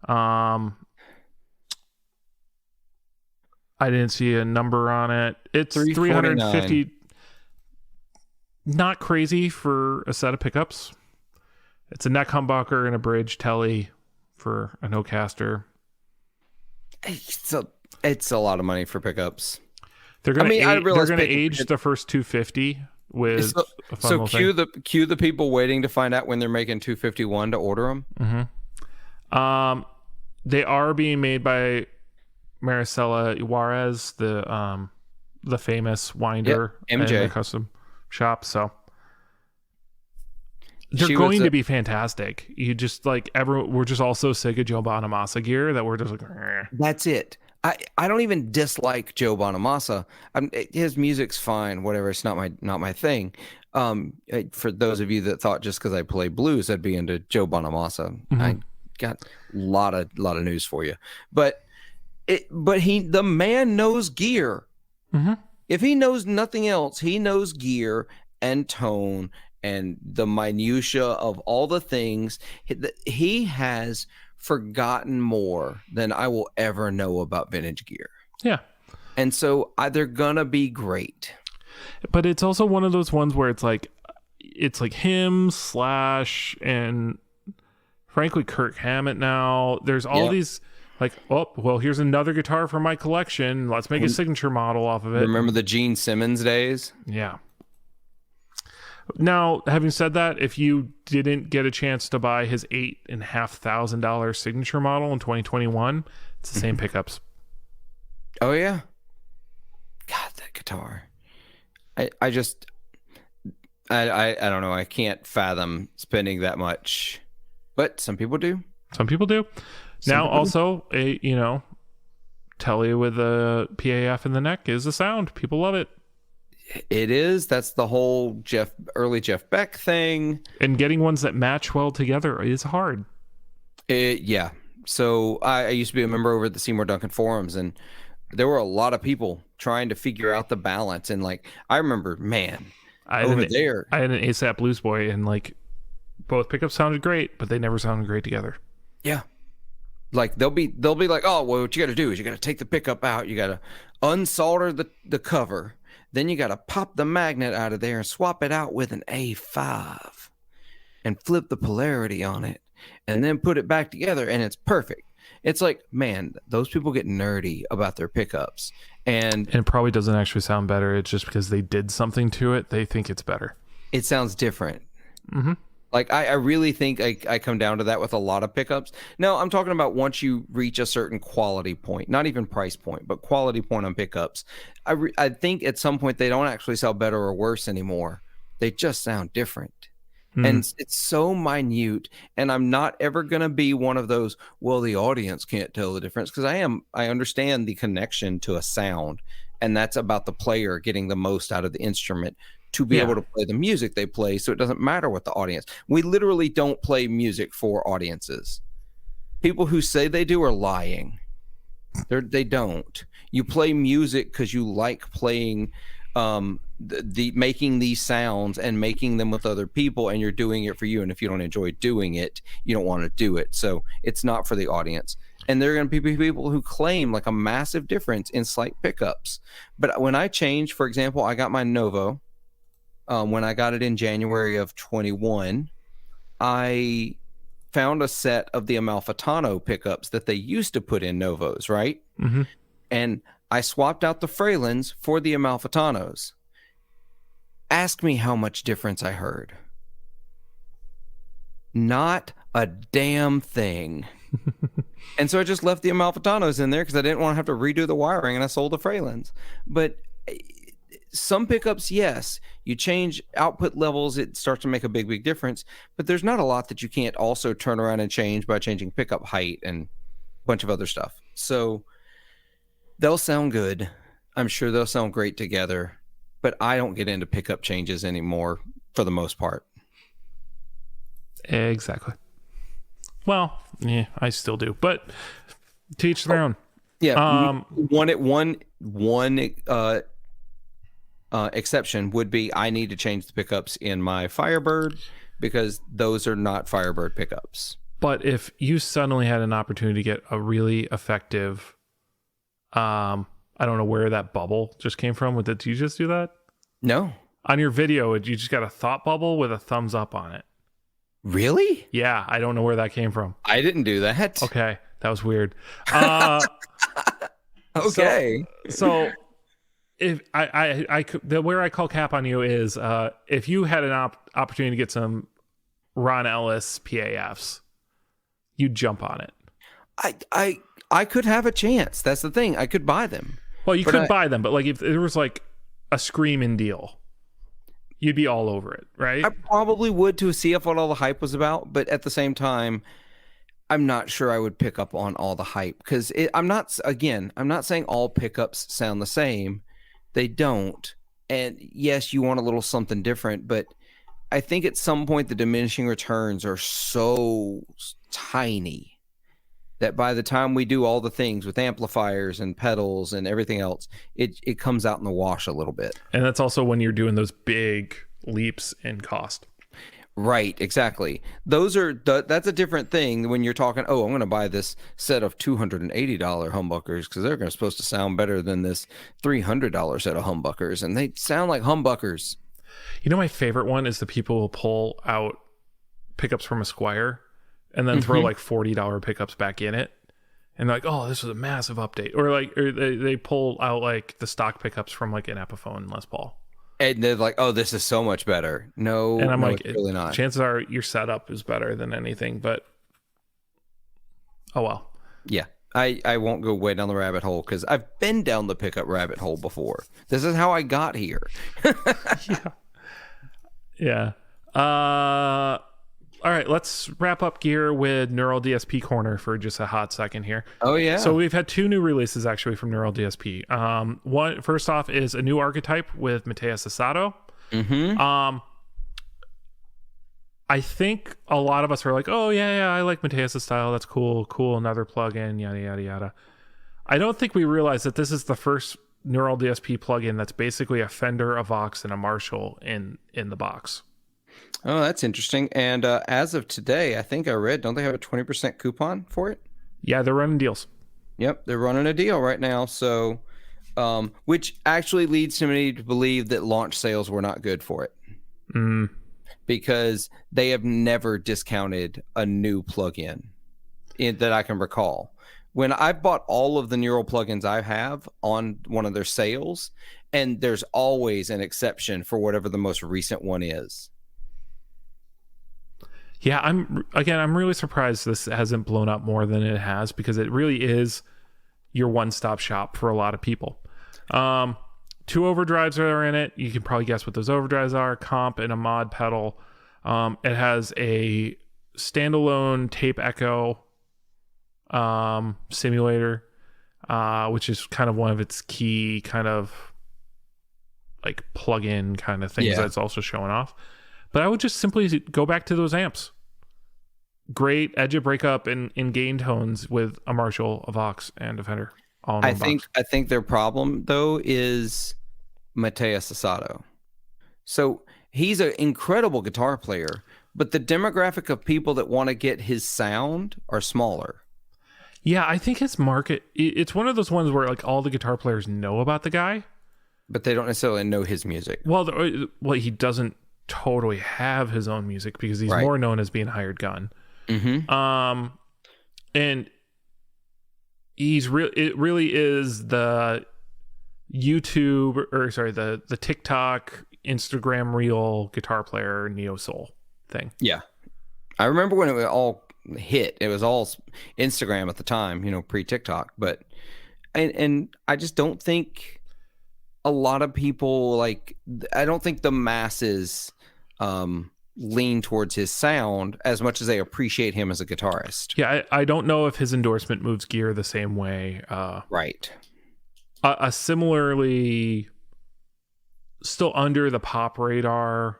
I didn't see a number on it. It's 350. Not crazy for a set of pickups. It's a neck humbucker and a bridge telly for a Nocaster. It's a lot of money for pickups. They're going to age the first 250 with a fun cue the people waiting to find out when they're making 251 to order them. Mm-hmm. They are being made by Maricela Juarez, the famous winder, MJ, and the custom shop. So they're going to be fantastic. You just like we're just all so sick of Joe Bonamassa gear that we're just like, that's it. I don't even dislike Joe Bonamassa. His music's fine, whatever. It's not my thing. For those of you that thought just because I play blues I'd be into Joe Bonamassa, mm-hmm. I got a lot of news for you. But the man knows gear. Mm-hmm. If he knows nothing else, he knows gear and tone and the minutia of all the things. He has forgotten more than I will ever know about vintage gear. Yeah. And so they're gonna be great. But it's also one of those ones where it's like him Slash and frankly Kirk Hammett now. There's all these like, oh, well, here's another guitar from my collection. Let's make a signature model off of it. Remember the Gene Simmons days? Yeah. Now, having said that, if you didn't get a chance to buy his $8,500 signature model in 2021, it's the same pickups. Oh yeah. God, that guitar. I don't know. I can't fathom spending that much, but some people do. Some people do. Now, also, a Telly with a PAF in the neck is a sound. People love it. It is. That's the whole early Jeff Beck thing. And getting ones that match well together is hard. Yeah. So I used to be a member over at the Seymour Duncan forums, and there were a lot of people trying to figure out the balance. And like, I remember, man, I had an ASAP Blues Boy, and like both pickups sounded great, but they never sounded great together. Yeah. Like they'll be like, oh, well, what you got to do is you got to take the pickup out. You got to unsolder the cover. Then you got to pop the magnet out of there and swap it out with an A5 and flip the polarity on it and then put it back together and it's perfect. It's like, man, those people get nerdy about their pickups. And it probably doesn't actually sound better. It's just because they did something to it. They think it's better. It sounds different. Mm-hmm. Like, I really think I come down to that with a lot of pickups. No, I'm talking about once you reach a certain quality point, not even price point, but quality point on pickups. I think at some point they don't actually sound better or worse anymore. They just sound different. Mm-hmm. And it's so minute. And I'm not ever going to be one of those, well, the audience can't tell the difference. Because I understand the connection to a sound. And that's about the player getting the most out of the instrument to be able to play the music they play, so it doesn't matter what the audience. We literally don't play music for audiences. People who say they do are lying. They don't. You play music because you like playing, making these sounds and making them with other people, and you're doing it for you. And if you don't enjoy doing it, you don't want to do it. So it's not for the audience. And there are going to be people who claim like a massive difference in slight pickups. But when I changed, for example, I got my Novo. When I got it in January of 21, I found a set of the Amalfitano pickups that they used to put in Novos, right? Mm-hmm. And I swapped out the Fralins for the Amalfitanos. Ask me how much difference I heard. Not a damn thing. And so I just left the Amalfitanos in there because I didn't want to have to redo the wiring, and I sold the Fralins. But some pickups, yes, you change output levels, it starts to make a big difference, but there's not a lot that you can't also turn around and change by changing pickup height and a bunch of other stuff. So they'll sound good. I'm sure they'll sound great together, but I don't get into pickup changes anymore for the most part. Exactly. Well, yeah, I still do, but to each their own. Yeah. One exception would be I need to change the pickups in my Firebird because those are not Firebird pickups. But if you suddenly had an opportunity to get a really effective, I don't know where that bubble just came from. Did you just do that? No. On your video, you just got a thought bubble with a thumbs up on it. Really? Yeah, I don't know where that came from. I didn't do that. Okay, that was weird. Okay. So if where I call cap on you is if you had an opportunity to get some Ron Ellis PAFs, you'd jump on it. I could have a chance. That's the thing. I could buy them. Well, you could buy them, but like if there was like a screaming deal, you'd be all over it, right? I probably would to see if what all the hype was about, but at the same time, I'm not sure I would pick up on all the hype because I'm not saying all pickups sound the same. They don't. And yes, you want a little something different, but I think at some point the diminishing returns are so tiny that by the time we do all the things with amplifiers and pedals and everything else, it comes out in the wash a little bit. And that's also when you're doing those big leaps in cost. Right, exactly. That's a different thing when you're talking, oh, I'm going to buy this set of $280 humbuckers because they're supposed to sound better than this $300 set of humbuckers, and they sound like humbuckers. You know, my favorite one is the people who pull out pickups from a Squire and then throw like $40 pickups back in it. And they're like, oh, this was a massive update. Or they pull out like the stock pickups from like an Epiphone Les Paul. And they're like, oh, this is so much better. No, and I'm no, like, it's really not. Chances are your setup is better than anything, but oh well. Yeah. I won't go way down the rabbit hole because I've been down the pickup rabbit hole before. This is how I got here. Yeah. All right, let's wrap up gear with Neural DSP Corner for just a hot second here. Oh, yeah. So we've had two new releases actually from Neural DSP. One, first off, is a new archetype with Mateus Asato. I think a lot of us are like, oh, yeah, I like Mateus' style. That's cool, another plugin, yada, yada, yada. I don't think we realize that this is the first Neural DSP plugin that's basically a Fender, a Vox, and a Marshall in the box. Oh, that's interesting. And as of today, I think I read, don't they have a 20% coupon for it? Yeah, they're running deals. Yep, they're running a deal right now. So, which actually leads me to believe that launch sales were not good for it. Because they have never discounted a new plugin that I can recall. When I've bought all of the Neural plugins I have on one of their sales, and there's always an exception for whatever the most recent one is. Yeah, I'm really surprised this hasn't blown up more than it has, because it really is your one-stop shop for a lot of people. Two overdrives are in it. You can probably guess what those overdrives are: comp and a mod pedal. It has a standalone tape echo simulator, which is kind of one of its key kind of like plug-in kind of things that's also showing off. But I would just simply go back to those amps. Great edge of breakup in gain tones with a Marshall, a Vox, and a Fender. All in one box. I think their problem though is Mateus Asato. So he's an incredible guitar player, but the demographic of people that want to get his sound are smaller. Yeah, I think his market, it's one of those ones where like all the guitar players know about the guy, but they don't necessarily know his music. Well, he doesn't totally have his own music because he's more known as being a hired gun. And it really is the YouTube, or sorry, the TikTok, Instagram reel guitar player neo soul thing. Yeah. I remember when it all hit, it was all Instagram at the time, pre TikTok, but and I just don't think a lot of people I don't think the masses lean towards his sound as much as they appreciate him as a guitarist. Yeah, I don't know if his endorsement moves gear the same way. Right. A similarly still under the pop radar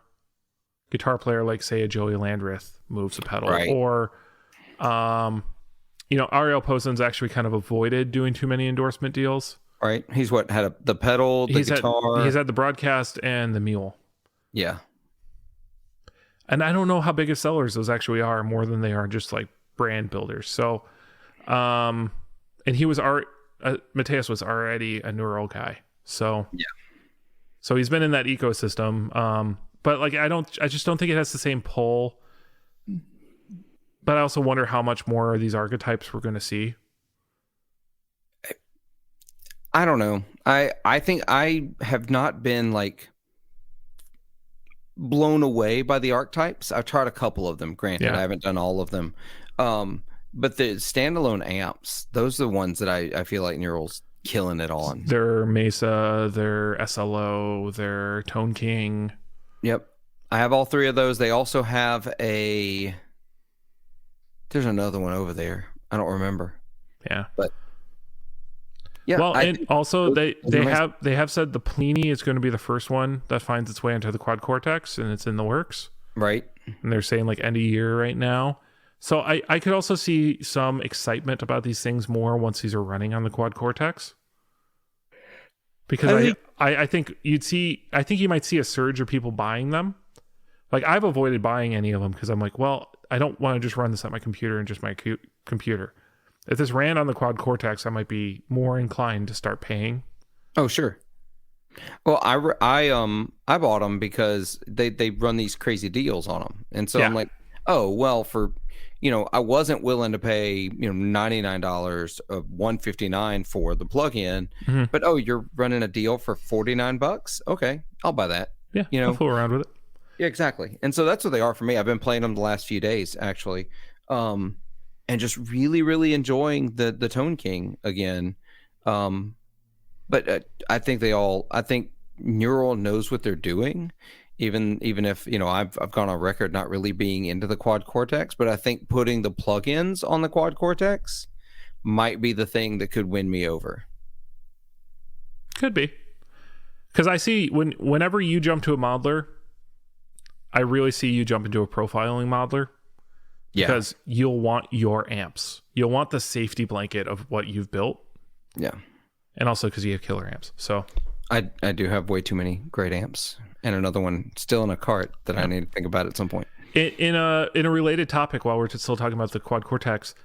guitar player like, say, a Joey Landreth moves a pedal. Right. Or, Ariel Posen's actually kind of avoided doing too many endorsement deals. Right. He's had the pedal, the guitar. He's had the broadcast and the mule. Yeah. And I don't know how big of sellers those actually are, more than they are just like brand builders. So, and he was Mateus was already a Neural guy. So, yeah. So he's been in that ecosystem. But I just don't think it has the same pull. But I also wonder how much more of these archetypes we're going to see. I don't know. I think I have not been blown away by the archetypes. I've tried a couple of them. Granted, I haven't done all of them. But the standalone amps, those are the ones that I feel like Neural's killing it on. Their Mesa, their SLO, their Tone King. Yep. I have all three of those. They also have there's another one over there. I don't remember. Yeah. But yeah. Well, and also they have said the Plini is going to be the first one that finds its way into the Quad Cortex, and it's in the works. Right. And they're saying end of year right now. So I could also see some excitement about these things more once these are running on the Quad Cortex. Because I think you might see a surge of people buying them, Like, I've avoided buying any of them because I'm like, well, I don't want to just run this at my computer and just my computer. If this ran on the Quad Cortex, I might be more inclined to start paying. Oh, sure. Well, I bought them because they run these crazy deals on them, and so I'm like, oh well, for I wasn't willing to pay $99 of $159 for the plug-in, but you're running a deal for $49. Okay, I'll buy that. Yeah, I'll fool around with it. Yeah, exactly. And so that's what they are for me. I've been playing them the last few days actually, and just really really enjoying the Tone King again. But I think Neural knows what they're doing, even if I've gone on record not really being into the Quad Cortex, but I think putting the plugins on the Quad Cortex might be the thing that could win me over. Could be, because I see whenever you jump to a modeler, I really see you jump into a profiling modeler. Yeah, because you'll want your amps, you'll want the safety blanket of what you've built. Yeah. And also because you have killer amps. So I do have way too many great amps, and another one still in a cart that I need to think about at some point. In a related topic, while we're still talking about the Quad Cortex,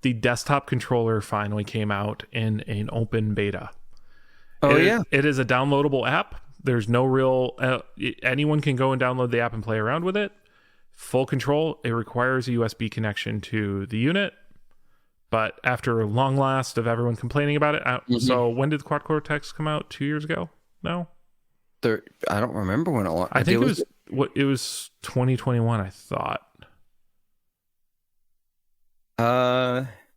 the desktop controller finally came out in an open beta. It is a downloadable app. There's no real anyone can go and download the app and play around with it. Full control. It requires a USB connection to the unit. But after a long last of everyone complaining about it, so when did the Quad Cortex come out? 2 years ago? No, I don't remember when it. I think it was 2021. I thought.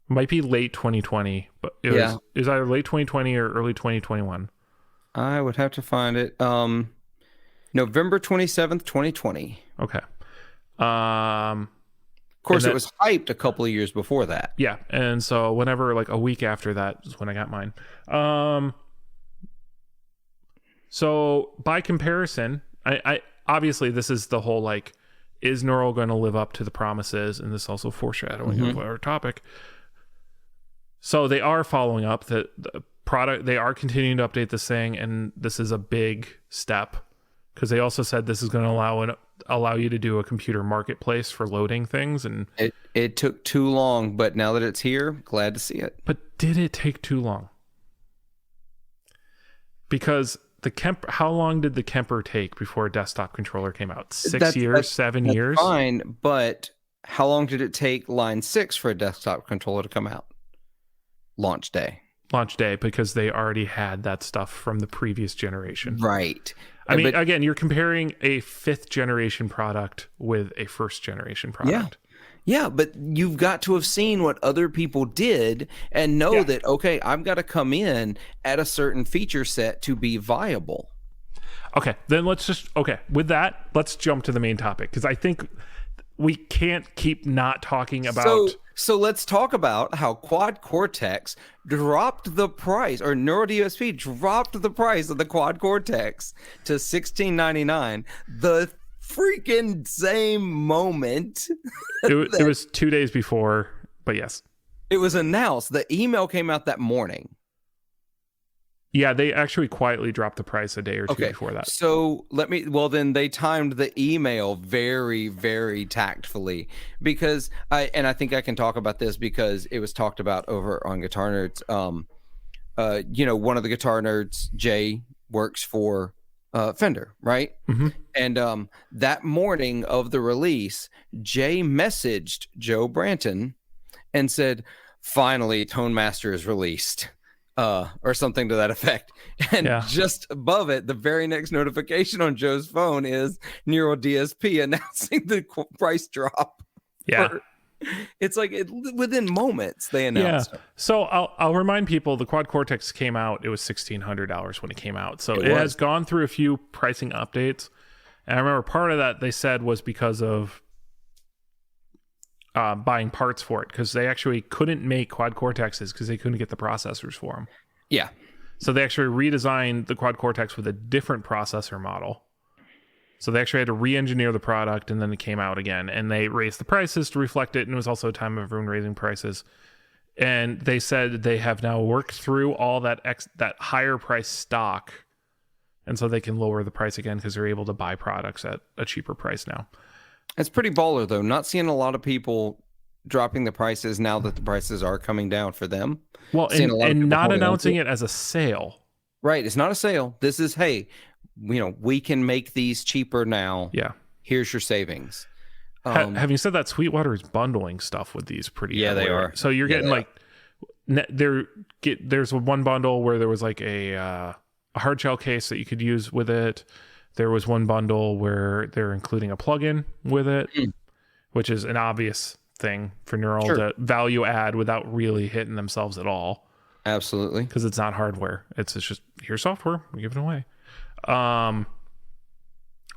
Might be late 2020, but it was either late 2020 or early 2021. I would have to find it. November 27th, 2020. Okay. Of course, it was hyped a couple of years before that. Yeah, and so whenever, like a week after that is when I got mine. So by comparison, I obviously this is the whole like, is Neural going to live up to the promises? And this also foreshadowing of our topic. So they are following up the product. They are continuing to update this thing, and this is a big step because they also said this is going to allow you to do a computer marketplace for loading things. And it took too long, but now that it's here, glad to see it. But did it take too long? Because how long did the Kemper take before a desktop controller came out? 6 years, 7 years? Fine, but how long did it take Line 6 for a desktop controller to come out? Launch day, because they already had that stuff from the previous generation. Right. I mean, again, you're comparing a 5th generation product with a 1st generation product. Yeah, but you've got to have seen what other people did and know that, okay, I've got to come in at a certain feature set to be viable. Okay, then with that, let's jump to the main topic, because I think we can't keep not talking about... So let's talk about how Quad Cortex dropped the price, or Neural DSP dropped the price of the Quad Cortex to $16.99. The freaking same moment. It was 2 days before, but yes. It was announced. The email came out that morning. Yeah, they actually quietly dropped the price a day or two before that. So then they timed the email very, very tactfully, because I think I can talk about this because it was talked about over on Guitar Nerds. One of the Guitar Nerds, Jay, works for Fender, right? Mm-hmm. And that morning of the release, Jay messaged Joe Branton and said, "Finally, Tone Master is released." Or something to that effect. And just above it, the very next notification on Joe's phone is Neural DSP announcing the price drop. Yeah. It's like within moments they announced it. So I'll remind people the Quad Cortex came out. It was $1,600 when it came out. So it has gone through a few pricing updates. And I remember part of that they said was because of buying parts for it, because they actually couldn't make Quad Cortexes because they couldn't get the processors for them. Yeah. So they actually redesigned the Quad Cortex with a different processor model. So they actually had to re-engineer the product, and then it came out again. And they raised the prices to reflect it, and it was also a time of everyone raising prices. And they said they have now worked through all that higher price stock and so they can lower the price again because they're able to buy products at a cheaper price now. It's pretty baller, though. Not seeing a lot of people dropping the prices now that the prices are coming down for them. Well, and not announcing it as a sale. Right. It's not a sale. This is, hey, we can make these cheaper now. Yeah. Here's your savings. Having said that, Sweetwater is bundling stuff with these pretty. Yeah, heavily. they are. So you're getting like, there's one bundle where there was like a hard shell case that you could use with it. There was one bundle where they're including a plugin with it, which is an obvious thing for Neural to value add without really hitting themselves at all. Absolutely. Because it's not hardware. It's just, here's software. We're giving it away.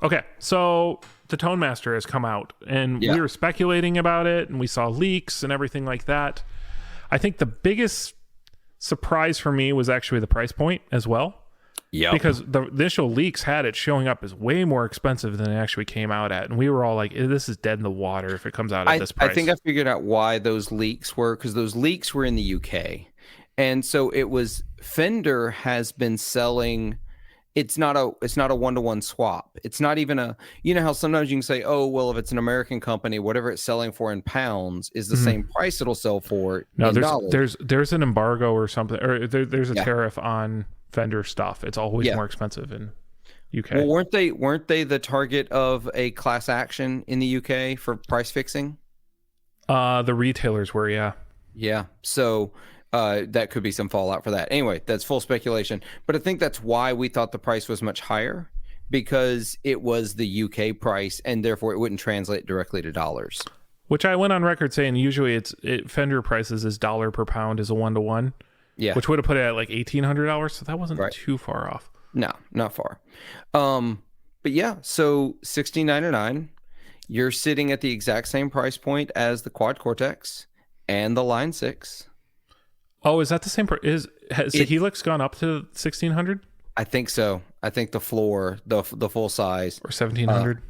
Okay, so the Tone Master has come out, and we were speculating about it, and we saw leaks and everything like that. I think the biggest surprise for me was actually the price point as well. Yeah. Because the initial leaks had it showing up as way more expensive than it actually came out at. And we were all like, this is dead in the water if it comes out at this price. I think I figured out why those leaks were, because those leaks were in the UK. And so it was, Fender has been selling, it's not a one-to-one swap. It's not even how sometimes you can say, oh, well, if it's an American company, whatever it's selling for in pounds is the same price it'll sell for in dollars. There's an embargo or something, or there's a tariff on Fender stuff. It's always more expensive in UK. Well, weren't they the target of a class action in the UK for price fixing? The retailers were, yeah. So that could be some fallout for that. Anyway, that's full speculation. But I think that's why we thought the price was much higher, because it was the UK price, and therefore it wouldn't translate directly to dollars. Which I went on record saying usually Fender prices is $1 per pound is a 1-to-1. Yeah, which would have put it at like $1,800, so that wasn't too far off. No, not far. But yeah, so $1,699, you're sitting at the exact same price point as the Quad Cortex and the Line 6. Oh, is that the same? Has the Helix gone up to 1,600? I think so. I think the floor, the full size, or 1,700.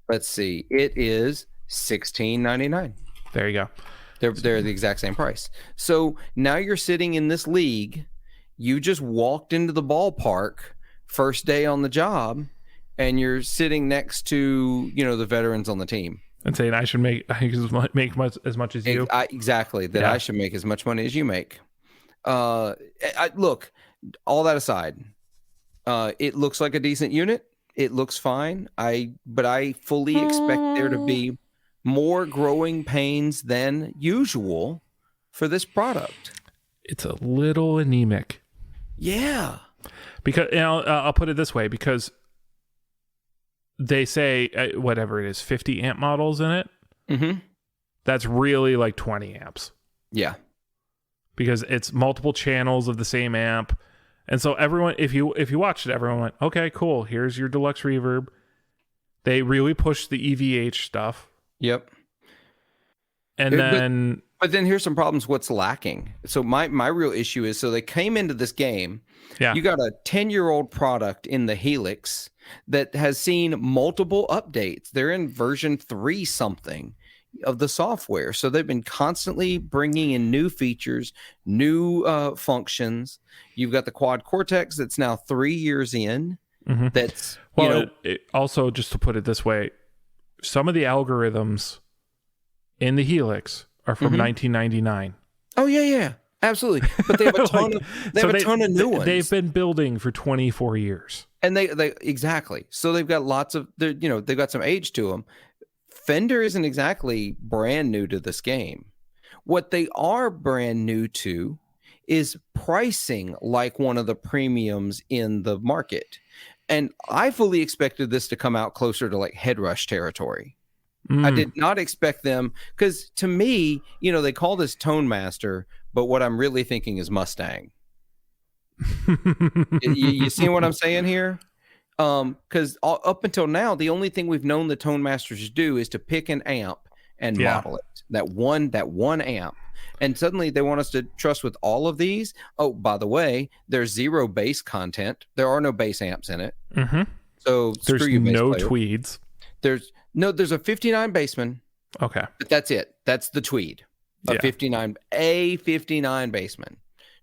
Let's see, it is $1,699. There you go. They're the exact same price. So now you're sitting in this league. You just walked into the ballpark first day on the job, and you're sitting next to the veterans on the team and saying, I should make as much as you. Exactly. I should make as much money as you make. Look, all that aside, it looks like a decent unit. It looks fine. But I fully expect there to be more growing pains than usual for this product. It's a little anemic. Yeah. Because I'll put it this way, because they say whatever it is, 50 amp models in it. Mm-hmm. That's really like 20 amps. Yeah. Because it's multiple channels of the same amp. And so everyone, if you watched it, everyone went, okay, cool. Here's your deluxe reverb. They really pushed the EVH stuff. Yep. And then... But then here's some problems. What's lacking? So my real issue is, so they came into this game. Yeah. You got a 10-year-old product in the Helix that has seen multiple updates. They're in version 3 something of the software. So they've been constantly bringing in new features, new functions. You've got the Quad Cortex that's now 3 years in. Mm-hmm. That's... it also, just to put it this way, some of the algorithms in the Helix are from 1999. Oh yeah, absolutely. But they have a ton of new ones. They've been building for 24 years, and they exactly. So they've got lots of they've got some age to them. Fender isn't exactly brand new to this game. What they are brand new to is pricing like one of the premiums in the market. And I fully expected this to come out closer to like Headrush territory. I did not expect them, because to me, they call this Tone Master, but what I'm really thinking is Mustang. you see what I'm saying here? Because up until now, the only thing we've known the Tone Masters do is to pick an amp and model it. That one amp. And suddenly they want us to trust with all of these. Oh, by the way, there's 0 bass content. There are no bass amps in it. Mm-hmm. So there's screw you, bass no player. tweeds. There's a 59 bassman. Okay. But that's it. That's the tweed. A 59 bassman.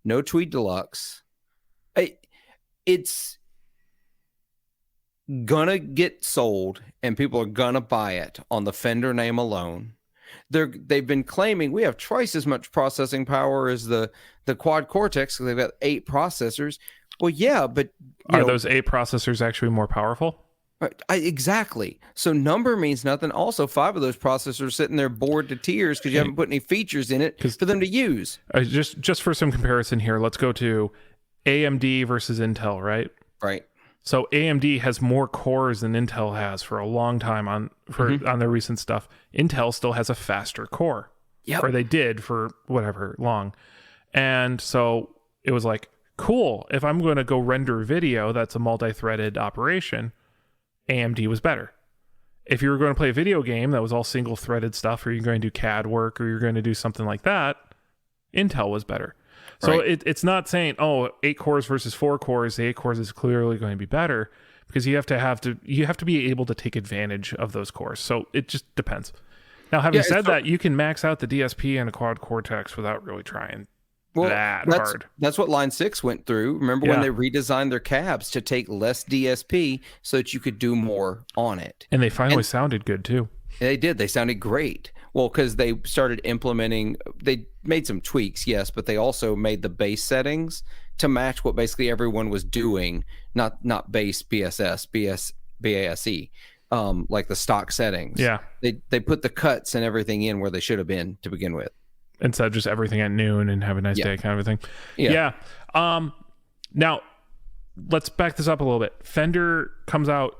No tweed deluxe. It's gonna get sold and people are gonna buy it on the Fender name alone. They've been claiming we have twice as much processing power as the Quad Cortex because they've got 8 processors. Well, yeah, but are those 8 processors actually more powerful? Exactly. So number means nothing. Also, 5 of those processors sitting there bored to tears because you haven't put any features in it for them to use. Just for some comparison here, let's go to AMD versus Intel, right? Right. So AMD has more cores than Intel has for a long time on their recent stuff. Intel still has a faster core. Yep. Or they did for whatever long. And so it was like, cool, if I'm going to go render video that's a multi-threaded operation, AMD was better. If you were going to play a video game that was all single-threaded stuff, or you're going to do CAD work, or you're going to do something like that, Intel was better. So it's not saying, 8 cores versus 4 cores. The 8 cores is clearly going to be better because you have to be able to take advantage of those cores. So it just depends. Now, having said that, you can max out the DSP and a Quad Cortex without really trying hard. That's what Line 6 went through. Remember when they redesigned their cabs to take less DSP so that you could do more on it? And they finally sounded good too. They did. They sounded great. Well, because they started implementing, they made some tweaks, yes, but they also made the bass settings to match what basically everyone was doing, not bass BASE, like the stock settings. Yeah. They put the cuts and everything in where they should have been to begin with. Instead of just everything at noon and have a nice day kind of a thing. Yeah. Now, let's back this up a little bit. Fender comes out,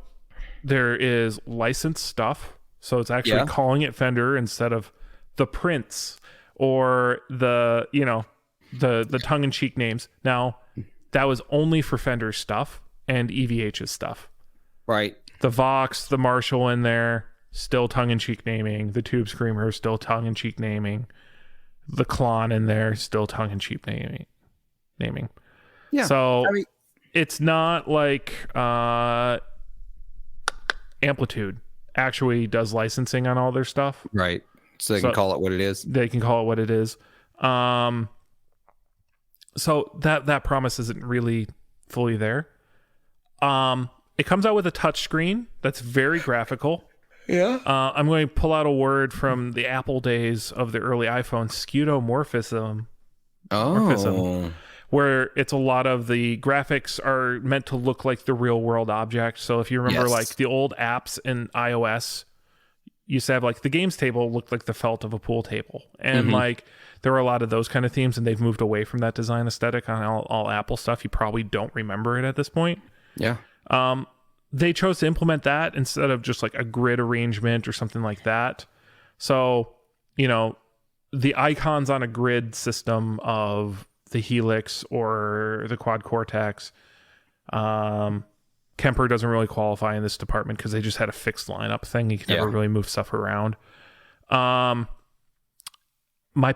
there is licensed stuff. So it's actually calling it Fender instead of the Prince or the tongue-in-cheek names. Now, that was only for Fender stuff and EVH's stuff. Right. The Vox, the Marshall in there, still tongue-in-cheek naming. The Tube Screamer, still tongue-in-cheek naming. The Klon in there, still tongue-in-cheek naming. Yeah. So it's not like Amplitude actually does licensing on all their stuff. Right. So they can call it what it is. They can call it what it is. So that promise isn't really fully there. It comes out with a touch screen that's very graphical. Yeah. I'm going to pull out a word from the Apple days of the early iPhone, skeuomorphism. Oh. Where it's a lot of the graphics are meant to look like the real world object. So if you remember like the old apps in iOS, you used to have like the games table looked like the felt of a pool table. And like there were a lot of those kind of themes, and they've moved away from that design aesthetic on all Apple stuff. You probably don't remember it at this point. Yeah. They chose to implement that instead of just like a grid arrangement or something like that. So, the icons on a grid system of the Helix or the Quad Cortex, Kemper doesn't really qualify in this department because they just had a fixed lineup thing. You can never really move stuff around. My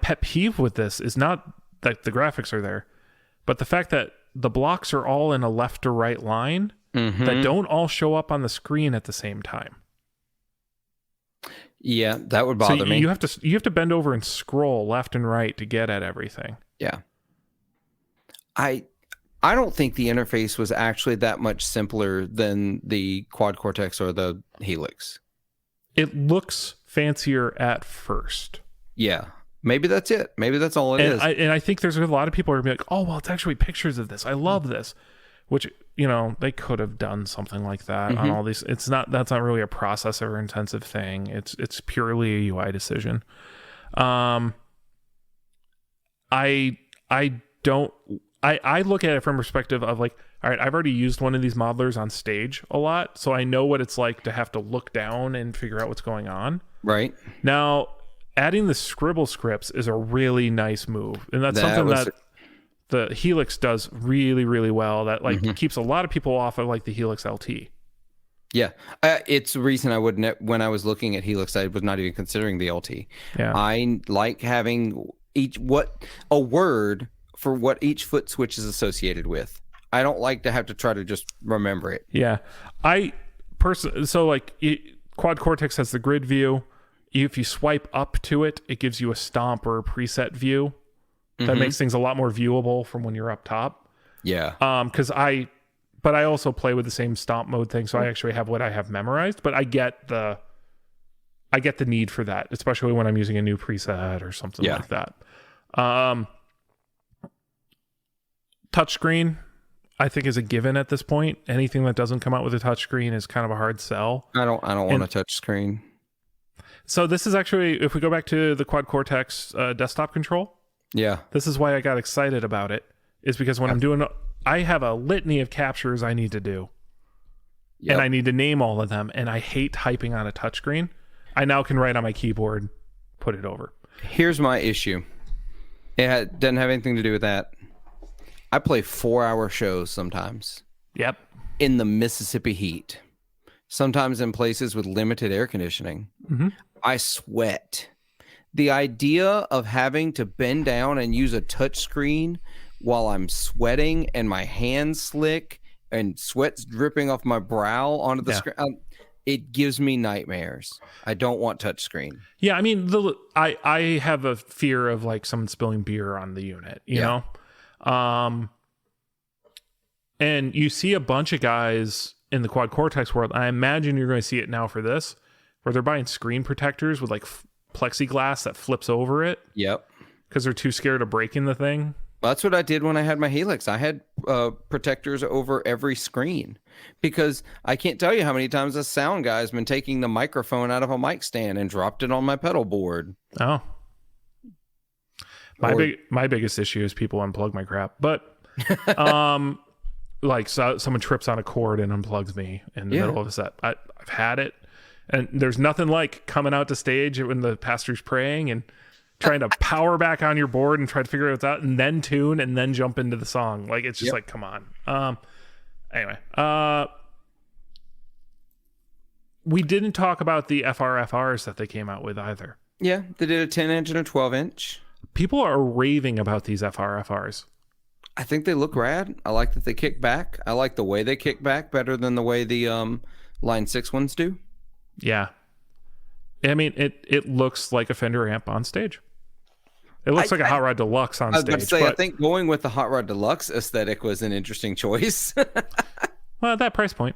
pet peeve with this is not that the graphics are there, but the fact that the blocks are all in a left to right line that don't all show up on the screen at the same time. Yeah, that would bother me. You have to bend over and scroll left and right to get at everything. Yeah. I don't think the interface was actually that much simpler than the Quad Cortex or the Helix. It looks fancier at first. Yeah. Maybe that's it. Maybe that's all it is. And I think there's a lot of people who are like, oh, well, it's actually pictures of this. I love this. Which, they could have done something like that on all these. That's not really a processor intensive thing. It's purely a UI decision. I look at it from a perspective of like, all right, I've already used one of these modelers on stage a lot, so I know what it's like to have to look down and figure out what's going on. Right. Now, adding the scribble scripts is a really nice move, and that's something that the Helix does really, really well. That like keeps a lot of people off of like the Helix LT. Yeah, it's the reason I wouldn't. When I was looking at Helix, I was not even considering the LT. Yeah, I like having a word for what each foot switch is associated with. I don't like to have to try to just remember it. Yeah, Quad Cortex has the grid view. If you swipe up to it, it gives you a stomp or a preset view. That makes things a lot more viewable from when you're up top. Yeah. Because I but I also play with the same stomp mode thing, so I actually have what I have memorized. But I get the need for that, especially when I'm using a new preset or something like that. Touchscreen, I think, is a given at this point. Anything that doesn't come out with a touchscreen is kind of a hard sell. I don't want a touch screen. So this is actually, if we go back to the Quad Cortex desktop control, this is why I got excited about it, is because when I'm doing, I have a litany of captures I need to do, and I need to name all of them, and I hate typing on a touchscreen. I now can write on my keyboard, put it over. Here's my issue. It doesn't have anything to do with that. I play 4-hour shows sometimes. Yep. In the Mississippi heat. Sometimes in places with limited air conditioning. Mm-hmm. I sweat. The idea of having to bend down and use a touch screen while I'm sweating and my hands slick and sweat's dripping off my brow onto the screen, it gives me nightmares. I don't want touch screen. Yeah, I mean, I have a fear of like someone spilling beer on the unit, you know? And you see a bunch of guys in the Quad Cortex world. I imagine you're going to see it now for this, where they're buying screen protectors with like plexiglass that flips over it. Yep. Because they're too scared of breaking the thing. That's what I did when I had my Helix. I had protectors over every screen because I can't tell you how many times a sound guy's been taking the microphone out of a mic stand and dropped it on my pedal board. Oh. My biggest issue is people unplug my crap. But like someone trips on a cord and unplugs me in the middle of a set. I've had it. And there's nothing like coming out to stage when the pastor's praying and trying to power back on your board and try to figure it out and then tune and then jump into the song. Like, it's just like, come on. Anyway, we didn't talk about the FRFRs that they came out with either. Yeah, they did a 10-inch and a 12-inch. People are raving about these FRFRs. I think they look rad. I like that they kick back. I like the way they kick back better than the way the Line 6 ones do. Yeah. I mean, it looks like a Fender amp on stage. It looks like a Hot Rod Deluxe on stage. I was about to say, I think going with the Hot Rod Deluxe aesthetic was an interesting choice. Well, at that price point.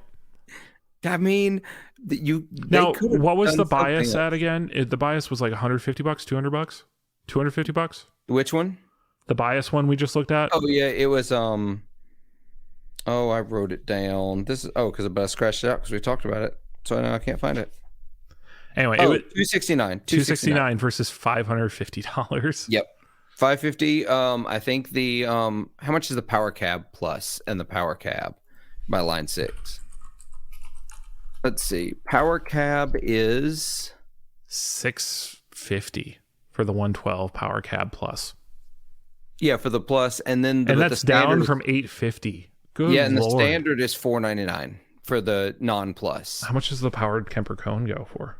I mean, what was the bias at again? The bias was like $150, $200, $250. Which one? The bias one we just looked at. Oh yeah, it was. I wrote it down. This is because I scratched it out because we talked about it. So now I can't find it. Anyway, it was $269. $269 versus $550. Yep, $550. I think the how much is the Power Cab Plus and the Power Cab by Line 6? Let's see. Power Cab is $650 for the 112 Power Cab Plus. Yeah, for the Plus, and then that's down from $850. Good yeah, and Lord. The standard is $499 for the non-Plus. How much does the powered Kemper Cone go for?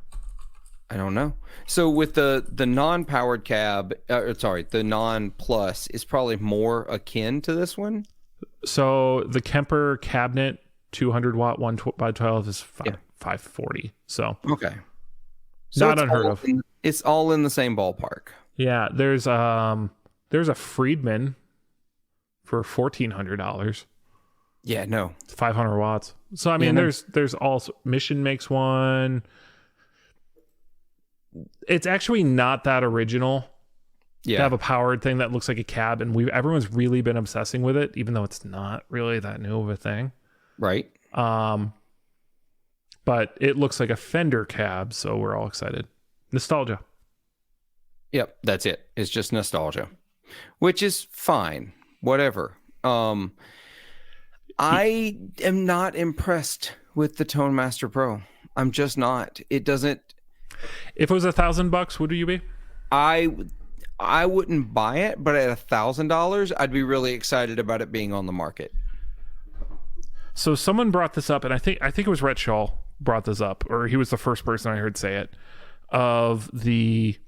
I don't know. So with the non-powered cab, the non-Plus is probably more akin to this one. So the Kemper cabinet 200 watt 1x12 is $540. So okay, so not unheard of. It's all in the same ballpark. Yeah, there's a Friedman for $1,400. Yeah, no, it's 500 watts. So I mean, there's also Mission makes one. It's actually not that original to have a powered thing that looks like a cab, and everyone's really been obsessing with it, even though it's not really that new of a thing. Right. But it looks like a Fender cab, so we're all excited. Nostalgia. Yep, that's it. It's just nostalgia, which is fine. Whatever. I am not impressed with the Tone Master Pro. I'm just not. It doesn't. If it was $1,000, would you be? I wouldn't buy it, but at $1,000, I'd be really excited about it being on the market. So someone brought this up, and I think it was Rhett Shaw brought this up, or he was the first person I heard say it, of the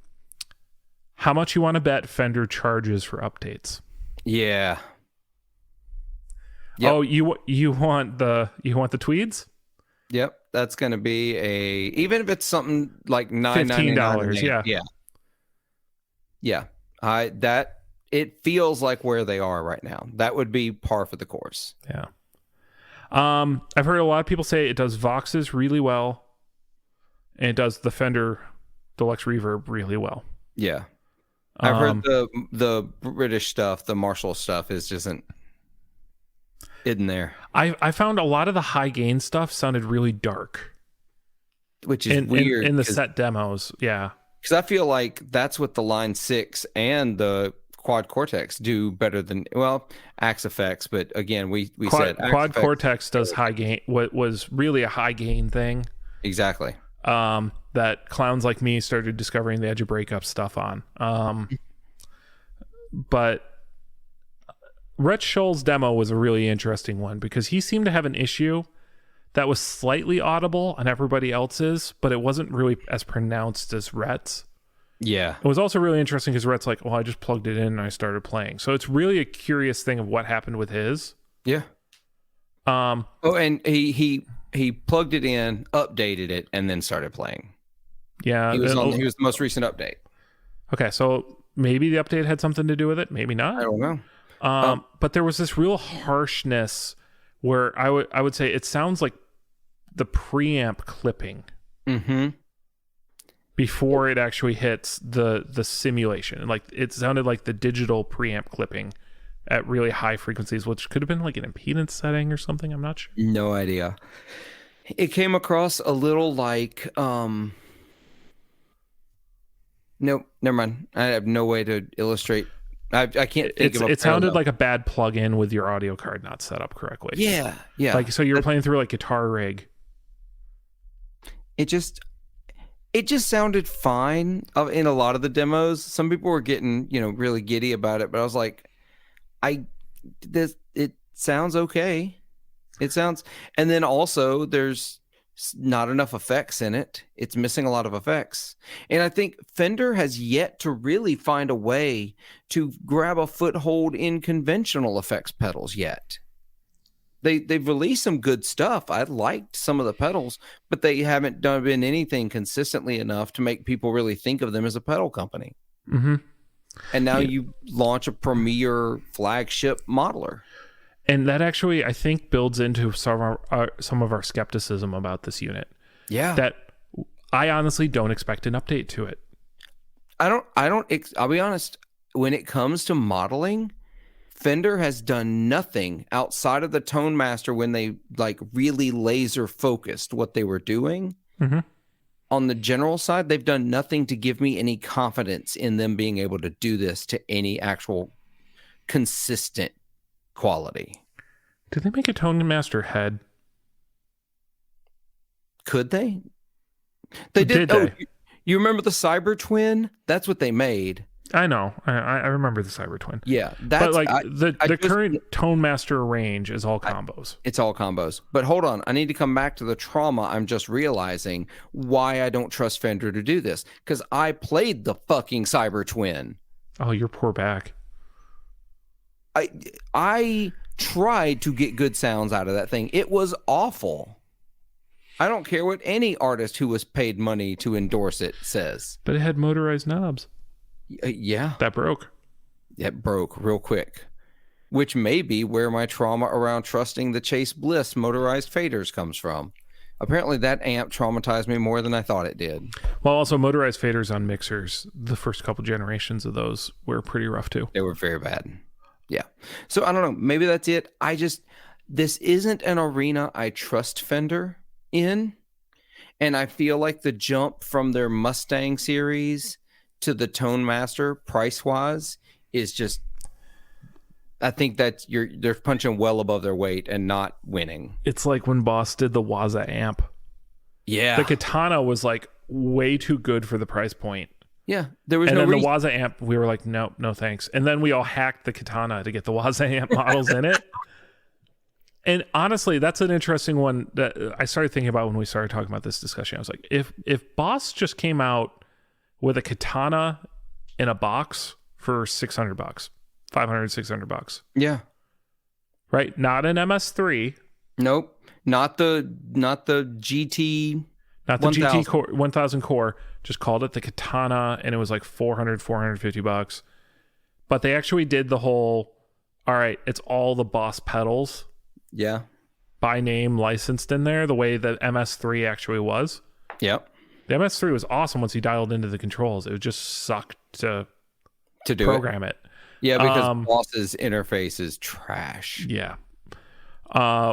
how much you want to bet Fender charges for updates. Yeah. Yep. Oh, you want the tweeds? Yep, that's going to be even if it's something like $15. Yeah. It feels like where they are right now. That would be par for the course. Yeah. I've heard a lot of people say it does Voxes really well, and it does the Fender Deluxe Reverb really well. Yeah. I've heard the British stuff, the Marshall stuff is just isn't there. I found a lot of the high gain stuff sounded really dark. Which is weird. In the set demos, yeah. Because I feel like that's what the Line 6 and the Quad Cortex do better than, well, Axe Effects, but again, we said Quad Cortex does high gain, what was really a high gain thing. Exactly. That clowns like me started discovering the Edge of Breakup stuff on. But Rhett Scholl's demo was a really interesting one because he seemed to have an issue that was slightly audible on everybody else's, but it wasn't really as pronounced as Rhett's. Yeah. It was also really interesting because Rhett's like, well, I just plugged it in and I started playing. So it's really a curious thing of what happened with his. Yeah. And he plugged it in, updated it, and then started playing. Yeah. He was the most recent update. Okay, so maybe the update had something to do with it. Maybe not. I don't know. But there was this real harshness where I would say it sounds like the preamp clipping before it actually hits the simulation. Like it sounded like the digital preamp clipping at really high frequencies, which could have been like an impedance setting or something. I'm not sure. No idea. It came across a little like nope, never mind. I have no way to illustrate. I can't think of it sounded like a bad plug-in with your audio card not set up correctly. Yeah. Like, so you were playing through like Guitar Rig. It just sounded fine in a lot of the demos. Some people were getting, really giddy about it, but I was like, it sounds okay. It sounds, and then also there's not enough effects in it. It's missing a lot of effects. And I think Fender has yet to really find a way to grab a foothold in conventional effects pedals yet. They've released some good stuff. I liked some of the pedals, but they haven't been anything consistently enough to make people really think of them as a pedal company. Mm-hmm. And now you launch a premier flagship modeler. And that actually, I think, builds into some of our skepticism about this unit. Yeah. That I honestly don't expect an update to it. I'll be honest. When it comes to modeling, Fender has done nothing outside of the Tone Master when they really laser focused what they were doing. Mm-hmm. On the general side, they've done nothing to give me any confidence in them being able to do this to any actual consistent quality. Did they make a Tone Master head? Could they? They did. You remember the Cyber Twin? That's what they made. I know. I remember the Cyber Twin. Yeah, but the current Tone Master range is all combos. It's all combos. But hold on, I need to come back to the trauma. I'm just realizing why I don't trust Fender to do this, because I played the fucking Cyber Twin. Oh, your poor back. I tried to get good sounds out of that thing. It was awful. I don't care what any artist who was paid money to endorse it says. But it had motorized knobs. Yeah. That broke. It broke real quick, which may be where my trauma around trusting the Chase Bliss motorized faders comes from. Apparently that amp traumatized me more than I thought it did. Well, also motorized faders on mixers, the first couple generations of those were pretty rough too. They were very bad. Yeah. So I don't know. Maybe that's it. This isn't an arena I trust Fender in. And I feel like the jump from their Mustang series to the Tone Master price wise is just, I think that they're punching well above their weight and not winning. It's like when Boss did the Waza amp. Yeah. The Katana was like way too good for the price point. Yeah. There was and no then reason. The Waza amp, we were like, no thanks. And then we all hacked the Katana to get the Waza amp models in it. And honestly, that's an interesting one that I started thinking about when we started talking about this discussion. I was like, if Boss just came out with a Katana in a box for $600, $500, $600. Yeah. Right? Not an MS3. Nope. Not the GT. Not the 1000. GT core, 1000 core. Just called it the Katana, and it was like $450. But they actually did the whole, all right, it's all the Boss pedals. Yeah. by name licensed in there the way that MS3 actually was. Yep. The MS3 was awesome once you dialed into the controls. It would just suck to do program it. Yeah, because Boss's interface is trash. Yeah.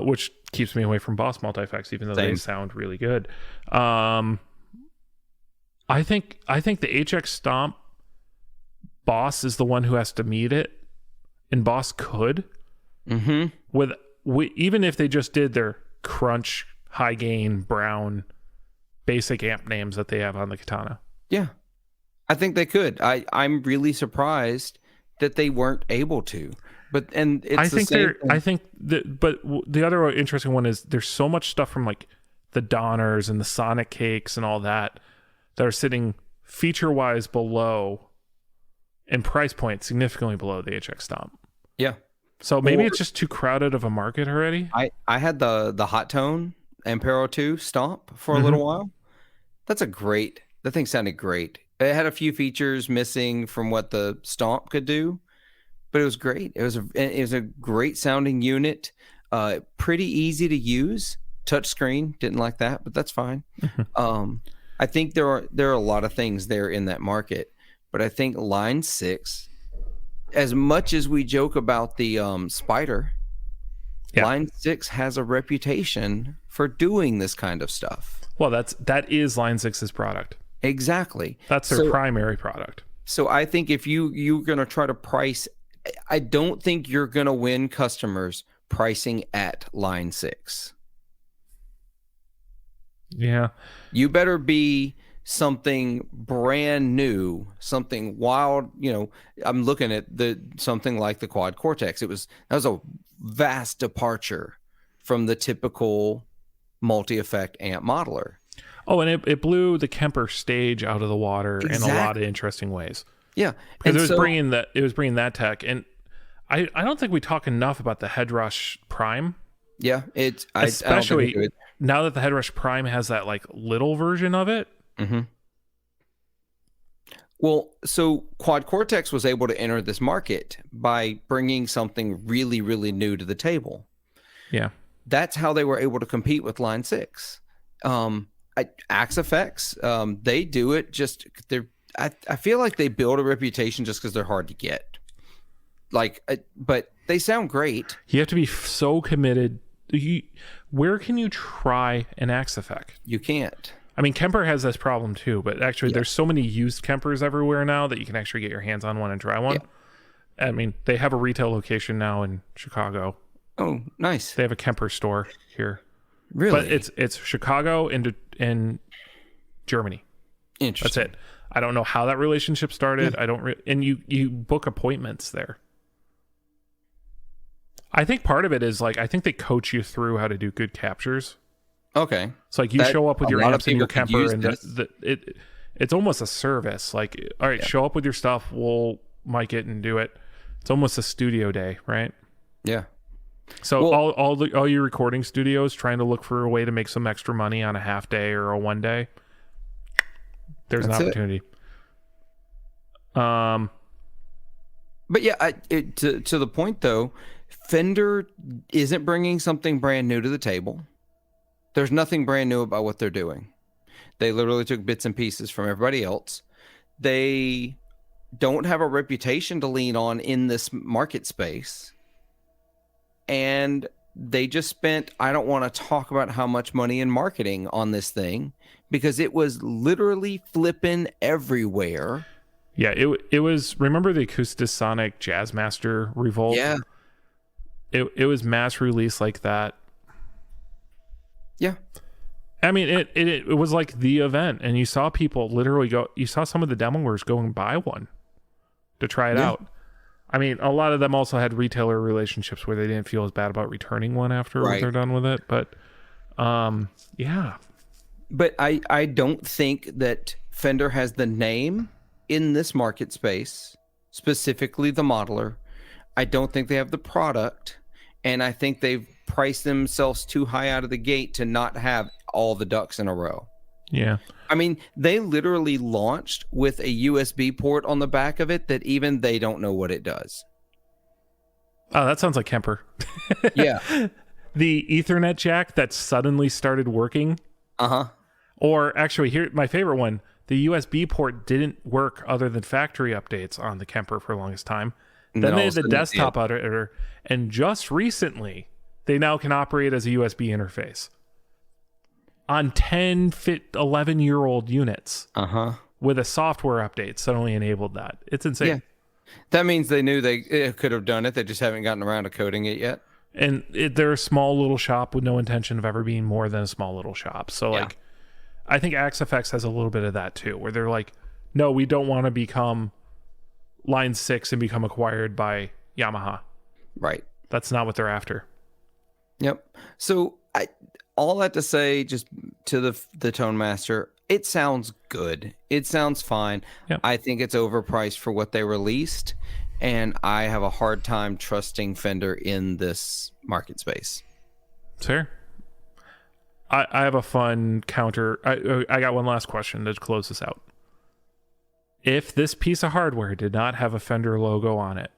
Which keeps me away from Boss multi-effects, even though they sound really good. I think the HX Stomp Boss is the one who has to meet it, and Boss could. Mm-hmm. Even if they just did their crunch, high gain, brown, basic amp names that they have on the Katana. Yeah, I think they could. I'm really surprised that they weren't able to. But the other interesting one is there's so much stuff from like the Donners and the Sonic Cakes and all that are sitting feature wise below and price point significantly below the HX Stomp. Yeah. So maybe it's just too crowded of a market already. I had the Hot Tone Ampero 2 Stomp for a little while. That thing sounded great. It had a few features missing from what the Stomp could do, but it was great. It was a great sounding unit. Pretty easy to use. Touchscreen, didn't like that, but that's fine. I think there are a lot of things there in that market, but I think Line 6, as much as we joke about the Spider, Line 6 has a reputation for doing this kind of stuff. Well, that is Line 6's product. Exactly. That's their primary product. So I think if you're going to try to price, I don't think you're going to win customers pricing at Line 6. Yeah. You better be something brand new, something wild. I'm looking at something like the Quad Cortex. That was a vast departure from the typical multi-effect amp modeler. Oh, and it blew the Kemper stage out of the water in a lot of interesting ways. Yeah, because it was bringing that tech, and I don't think we talk enough about the Headrush Prime. Yeah, especially now that the Headrush Prime has that like little version of it. Mm-hmm. Well, so Quad Cortex was able to enter this market by bringing something really, really new to the table. Yeah, that's how they were able to compete with Line 6. Axe Effects, they do it I feel like they build a reputation just because they're hard to get. But they sound great. You have to be so committed. Where can you try an Axe Effect? You can't. I mean, Kemper has this problem too, but actually there's so many used Kempers everywhere now that you can actually get your hands on one and try one. Yeah. I mean, they have a retail location now in Chicago. Oh, nice. They have a Kemper store here. Really? But it's Chicago and Germany. Interesting. That's it. I don't know how that relationship started. Yeah. And you book appointments there. I think part of it is I think they coach you through how to do good captures. Okay. It's like you show up with your amps and your Kemper, and it's almost a service. All right, show up with your stuff. We'll mic it and do it. It's almost a studio day, right? Yeah. So all your recording studios trying to look for a way to make some extra money on a half day or a one day. There's an opportunity. But yeah, to the point though, Fender isn't bringing something brand new to the table. There's nothing brand new about what they're doing. They literally took bits and pieces from everybody else. They don't have a reputation to lean on in this market space. And they just spent, I don't want to talk about how much money in marketing on this thing because it was literally flipping everywhere. Yeah, it was, remember the Acoustasonic Jazzmaster Revolt? Yeah. It was mass release like that. Yeah. I mean, it was like the event, and you saw people literally you saw some of the demoers go and buy one to try it out. I mean, a lot of them also had retailer relationships where they didn't feel as bad about returning one after they're done with it. But, yeah. But I don't think that Fender has the name in this market space, specifically the modeler. I don't think they have the product, and I think they've priced themselves too high out of the gate to not have all the ducks in a row. Yeah. I mean, they literally launched with a USB port on the back of it that even they don't know what it does. Oh, that sounds like Kemper. Yeah. the Ethernet jack that suddenly started working. Or actually, here, my favorite one, the USB port didn't work other than factory updates on the Kemper for the longest time. Then they had the desktop editor, and just recently, they now can operate as a USB interface on 11-year-old units. With a software update suddenly enabled that. It's insane. Yeah. That means they knew they could have done it. They just haven't gotten around to coding it yet. And they're a small little shop with no intention of ever being more than a small little shop. So, like, I think AxeFX has a little bit of that too, where they're like, no, we don't want to become Line 6 and become acquired by Yamaha. Right. That's not what they're after. Yep. So, all that to say, just to the Tone Master, it sounds good. It sounds fine. Yep. I think it's overpriced for what they released, and I have a hard time trusting Fender in this market space. Fair. I have a fun counter. I got one last question to close this out. If this piece of hardware did not have a Fender logo on it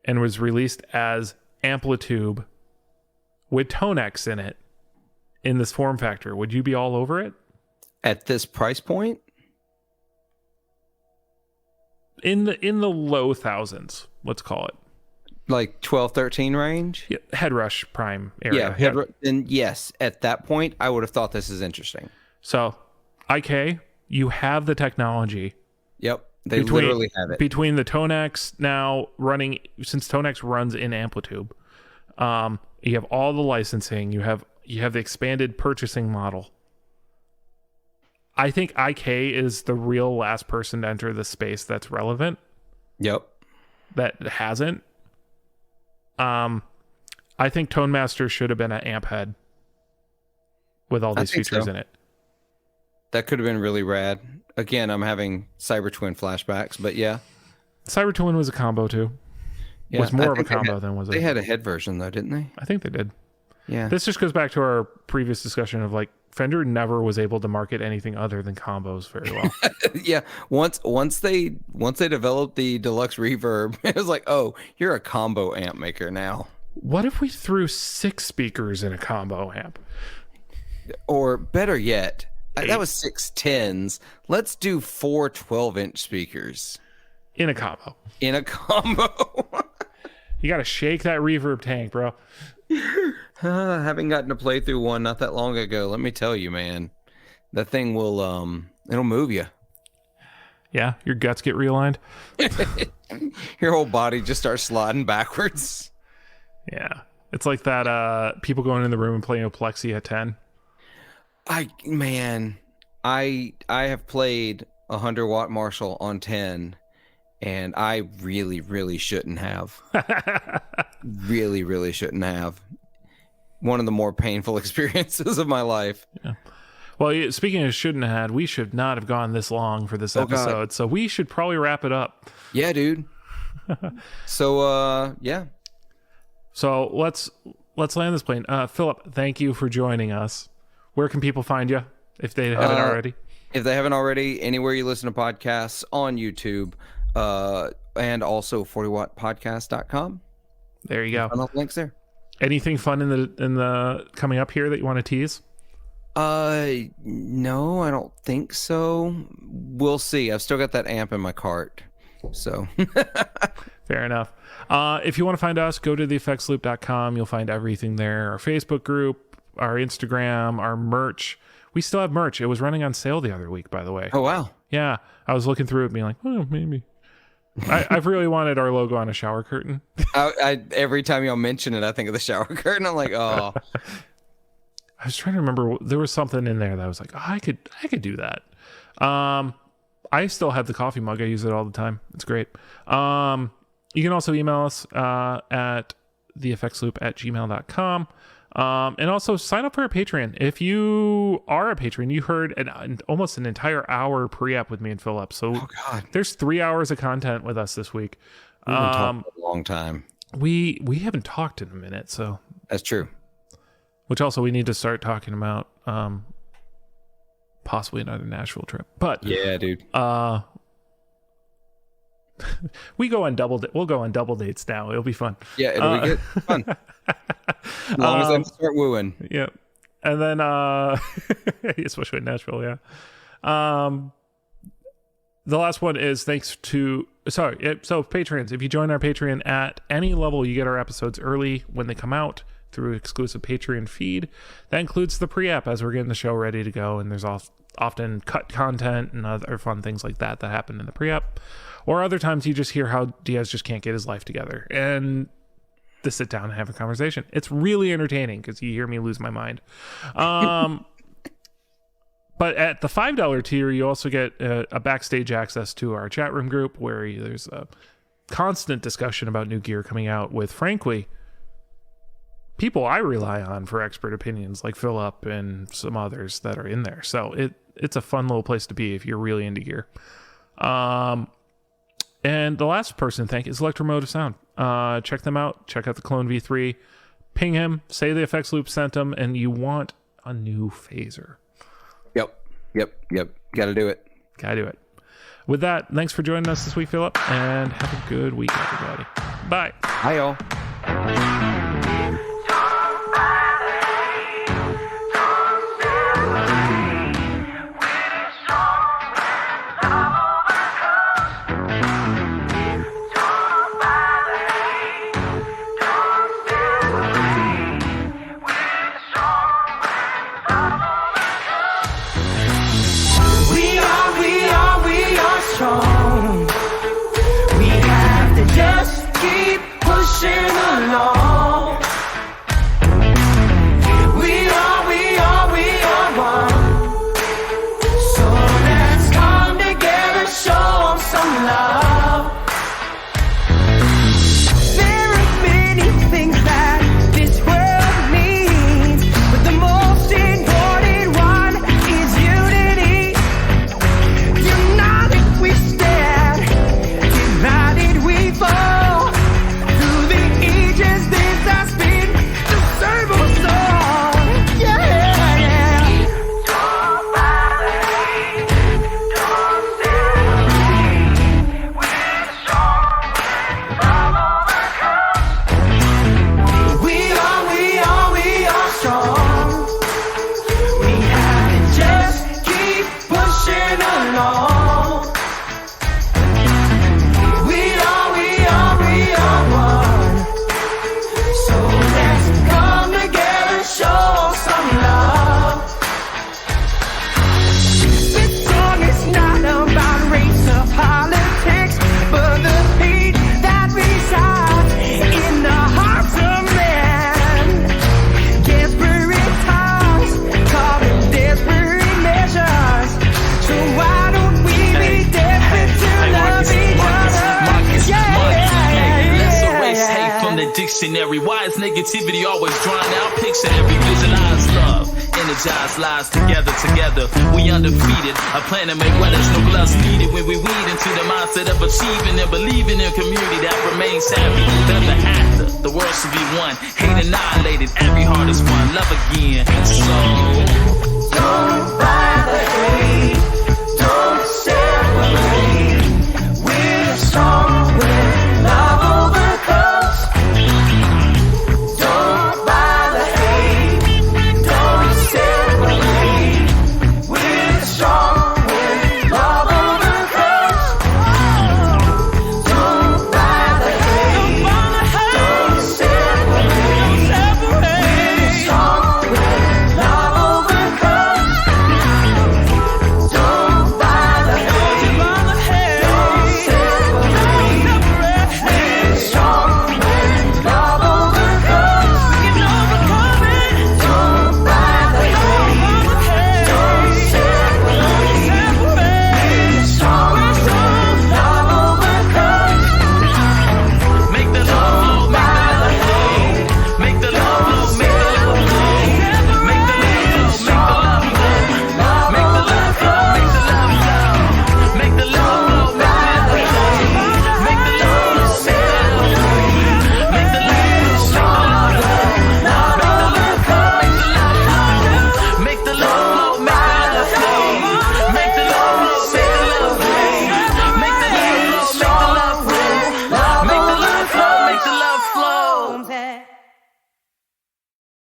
and was released as Amplitube with Tonex in it in this form factor, would you be all over it? At this price point? In the low thousands, let's call it. Like 12, 13 range? Yeah, Headrush Prime area. Yeah, then yes, at that point, I would have thought this is interesting. So, IK, you have the technology. Yep, they literally have it. Between the Tonex now running, since Tonex runs in Amplitube, you have all the licensing, you have the expanded purchasing model. I think IK is the real last person to enter the space that's relevant. Yep. That hasn't. I think Tone Master should have been an amp head with all these features in it. That could have been really rad. Again, I'm having Cyber Twin flashbacks, but yeah. Cyber Twin was a combo too. Yeah, was more of a combo than was it. They had a head version though, didn't they? I think they did. Yeah. This just goes back to our previous discussion of like Fender never was able to market anything other than combos very well. Yeah. Once they developed the deluxe reverb, it was like, oh, you're a combo amp maker now. What if we threw 6 speakers in a combo amp? Or better yet, that was 6 10s. Let's do 4 12-inch speakers. In a combo. In a combo. You got to shake that reverb tank, bro. Having gotten to play through one not that long ago, let me tell you, man, that thing will it'll move you. Yeah, your guts get realigned. Your whole body just starts sliding backwards. Yeah, it's like that. People going in the room and playing Plexi at 10. I have played 100-watt Marshall on 10, and I really shouldn't have. really shouldn't have. One of the more painful experiences of my life. Yeah. Well, speaking of shouldn't have had, we should not have gone this long for this episode, God. So we should probably wrap it up. Yeah, dude. So, yeah. So let's land this plane. Philip, thank you for joining us. Where can people find you if they haven't already? If they haven't already, anywhere you listen to podcasts, on YouTube, and also 40wattpodcast.com. There you go. And all the links there. Anything fun in the coming up here that you want to tease? No, I don't think so. We'll see. I've still got that amp in my cart. So fair enough. If you want to find us, go to theeffectsloop.com. You'll find everything there. Our Facebook group, our Instagram, our merch. We still have merch. It was running on sale the other week, by the way. Oh, wow. Yeah. I was looking through it being like, oh, maybe. I've really wanted our logo on a shower curtain. Every time y'all mention it, I think of the shower curtain. I'm like, oh. I was trying to remember. There was something in there that I was like, oh, I could do that. I still have the coffee mug. I use it all the time. It's great. You can also email us at theeffectsloop@gmail.com. And also sign up for a Patreon. If you are a patron, you heard almost an entire hour pre-app with me and Philip. So there's 3 hours of content with us this week. We've been talking for a long time. We haven't talked in a minute, so that's true. Which also we need to start talking about possibly another Nashville trip. But yeah, dude. We'll go on double dates now. It'll be fun. Yeah, it'll be good. Fun. As long as they don't start wooing. Yeah. And then, especially in Nashville, yeah. The last one is so patrons, if you join our Patreon at any level, you get our episodes early when they come out through exclusive Patreon feed. That includes the pre-app as we're getting the show ready to go, and there's often cut content and other fun things like that happen in the pre-app. Or other times you just hear how Diaz just can't get his life together, and to sit down and have a conversation. It's really entertaining because you hear me lose my mind. But at the $5 tier, you also get a backstage access to our chat room group where there's a constant discussion about new gear coming out with, frankly, people I rely on for expert opinions like Philip and some others that are in there. So it's a fun little place to be if you're really into gear. And the last person to thank is Electromotive Sound. Check them out. Check out the Clone V3. Ping him. Say the effects loop sent him, and you want a new phaser. Yep. Gotta do it. With that, thanks for joining us this week, Philip, and have a good week, everybody. Bye. Bye, y'all. Dictionary, why is negativity always drawn out? Picture every visualized love, energized lives together. We undefeated, a plan to make where there's no gloves needed. When we weed into the mindset of achieving and believing in community that remains happy. Never after, the world should be one. Hate annihilated, every heart is one. Love again, so don't buy the hate, don't separate. We're strong.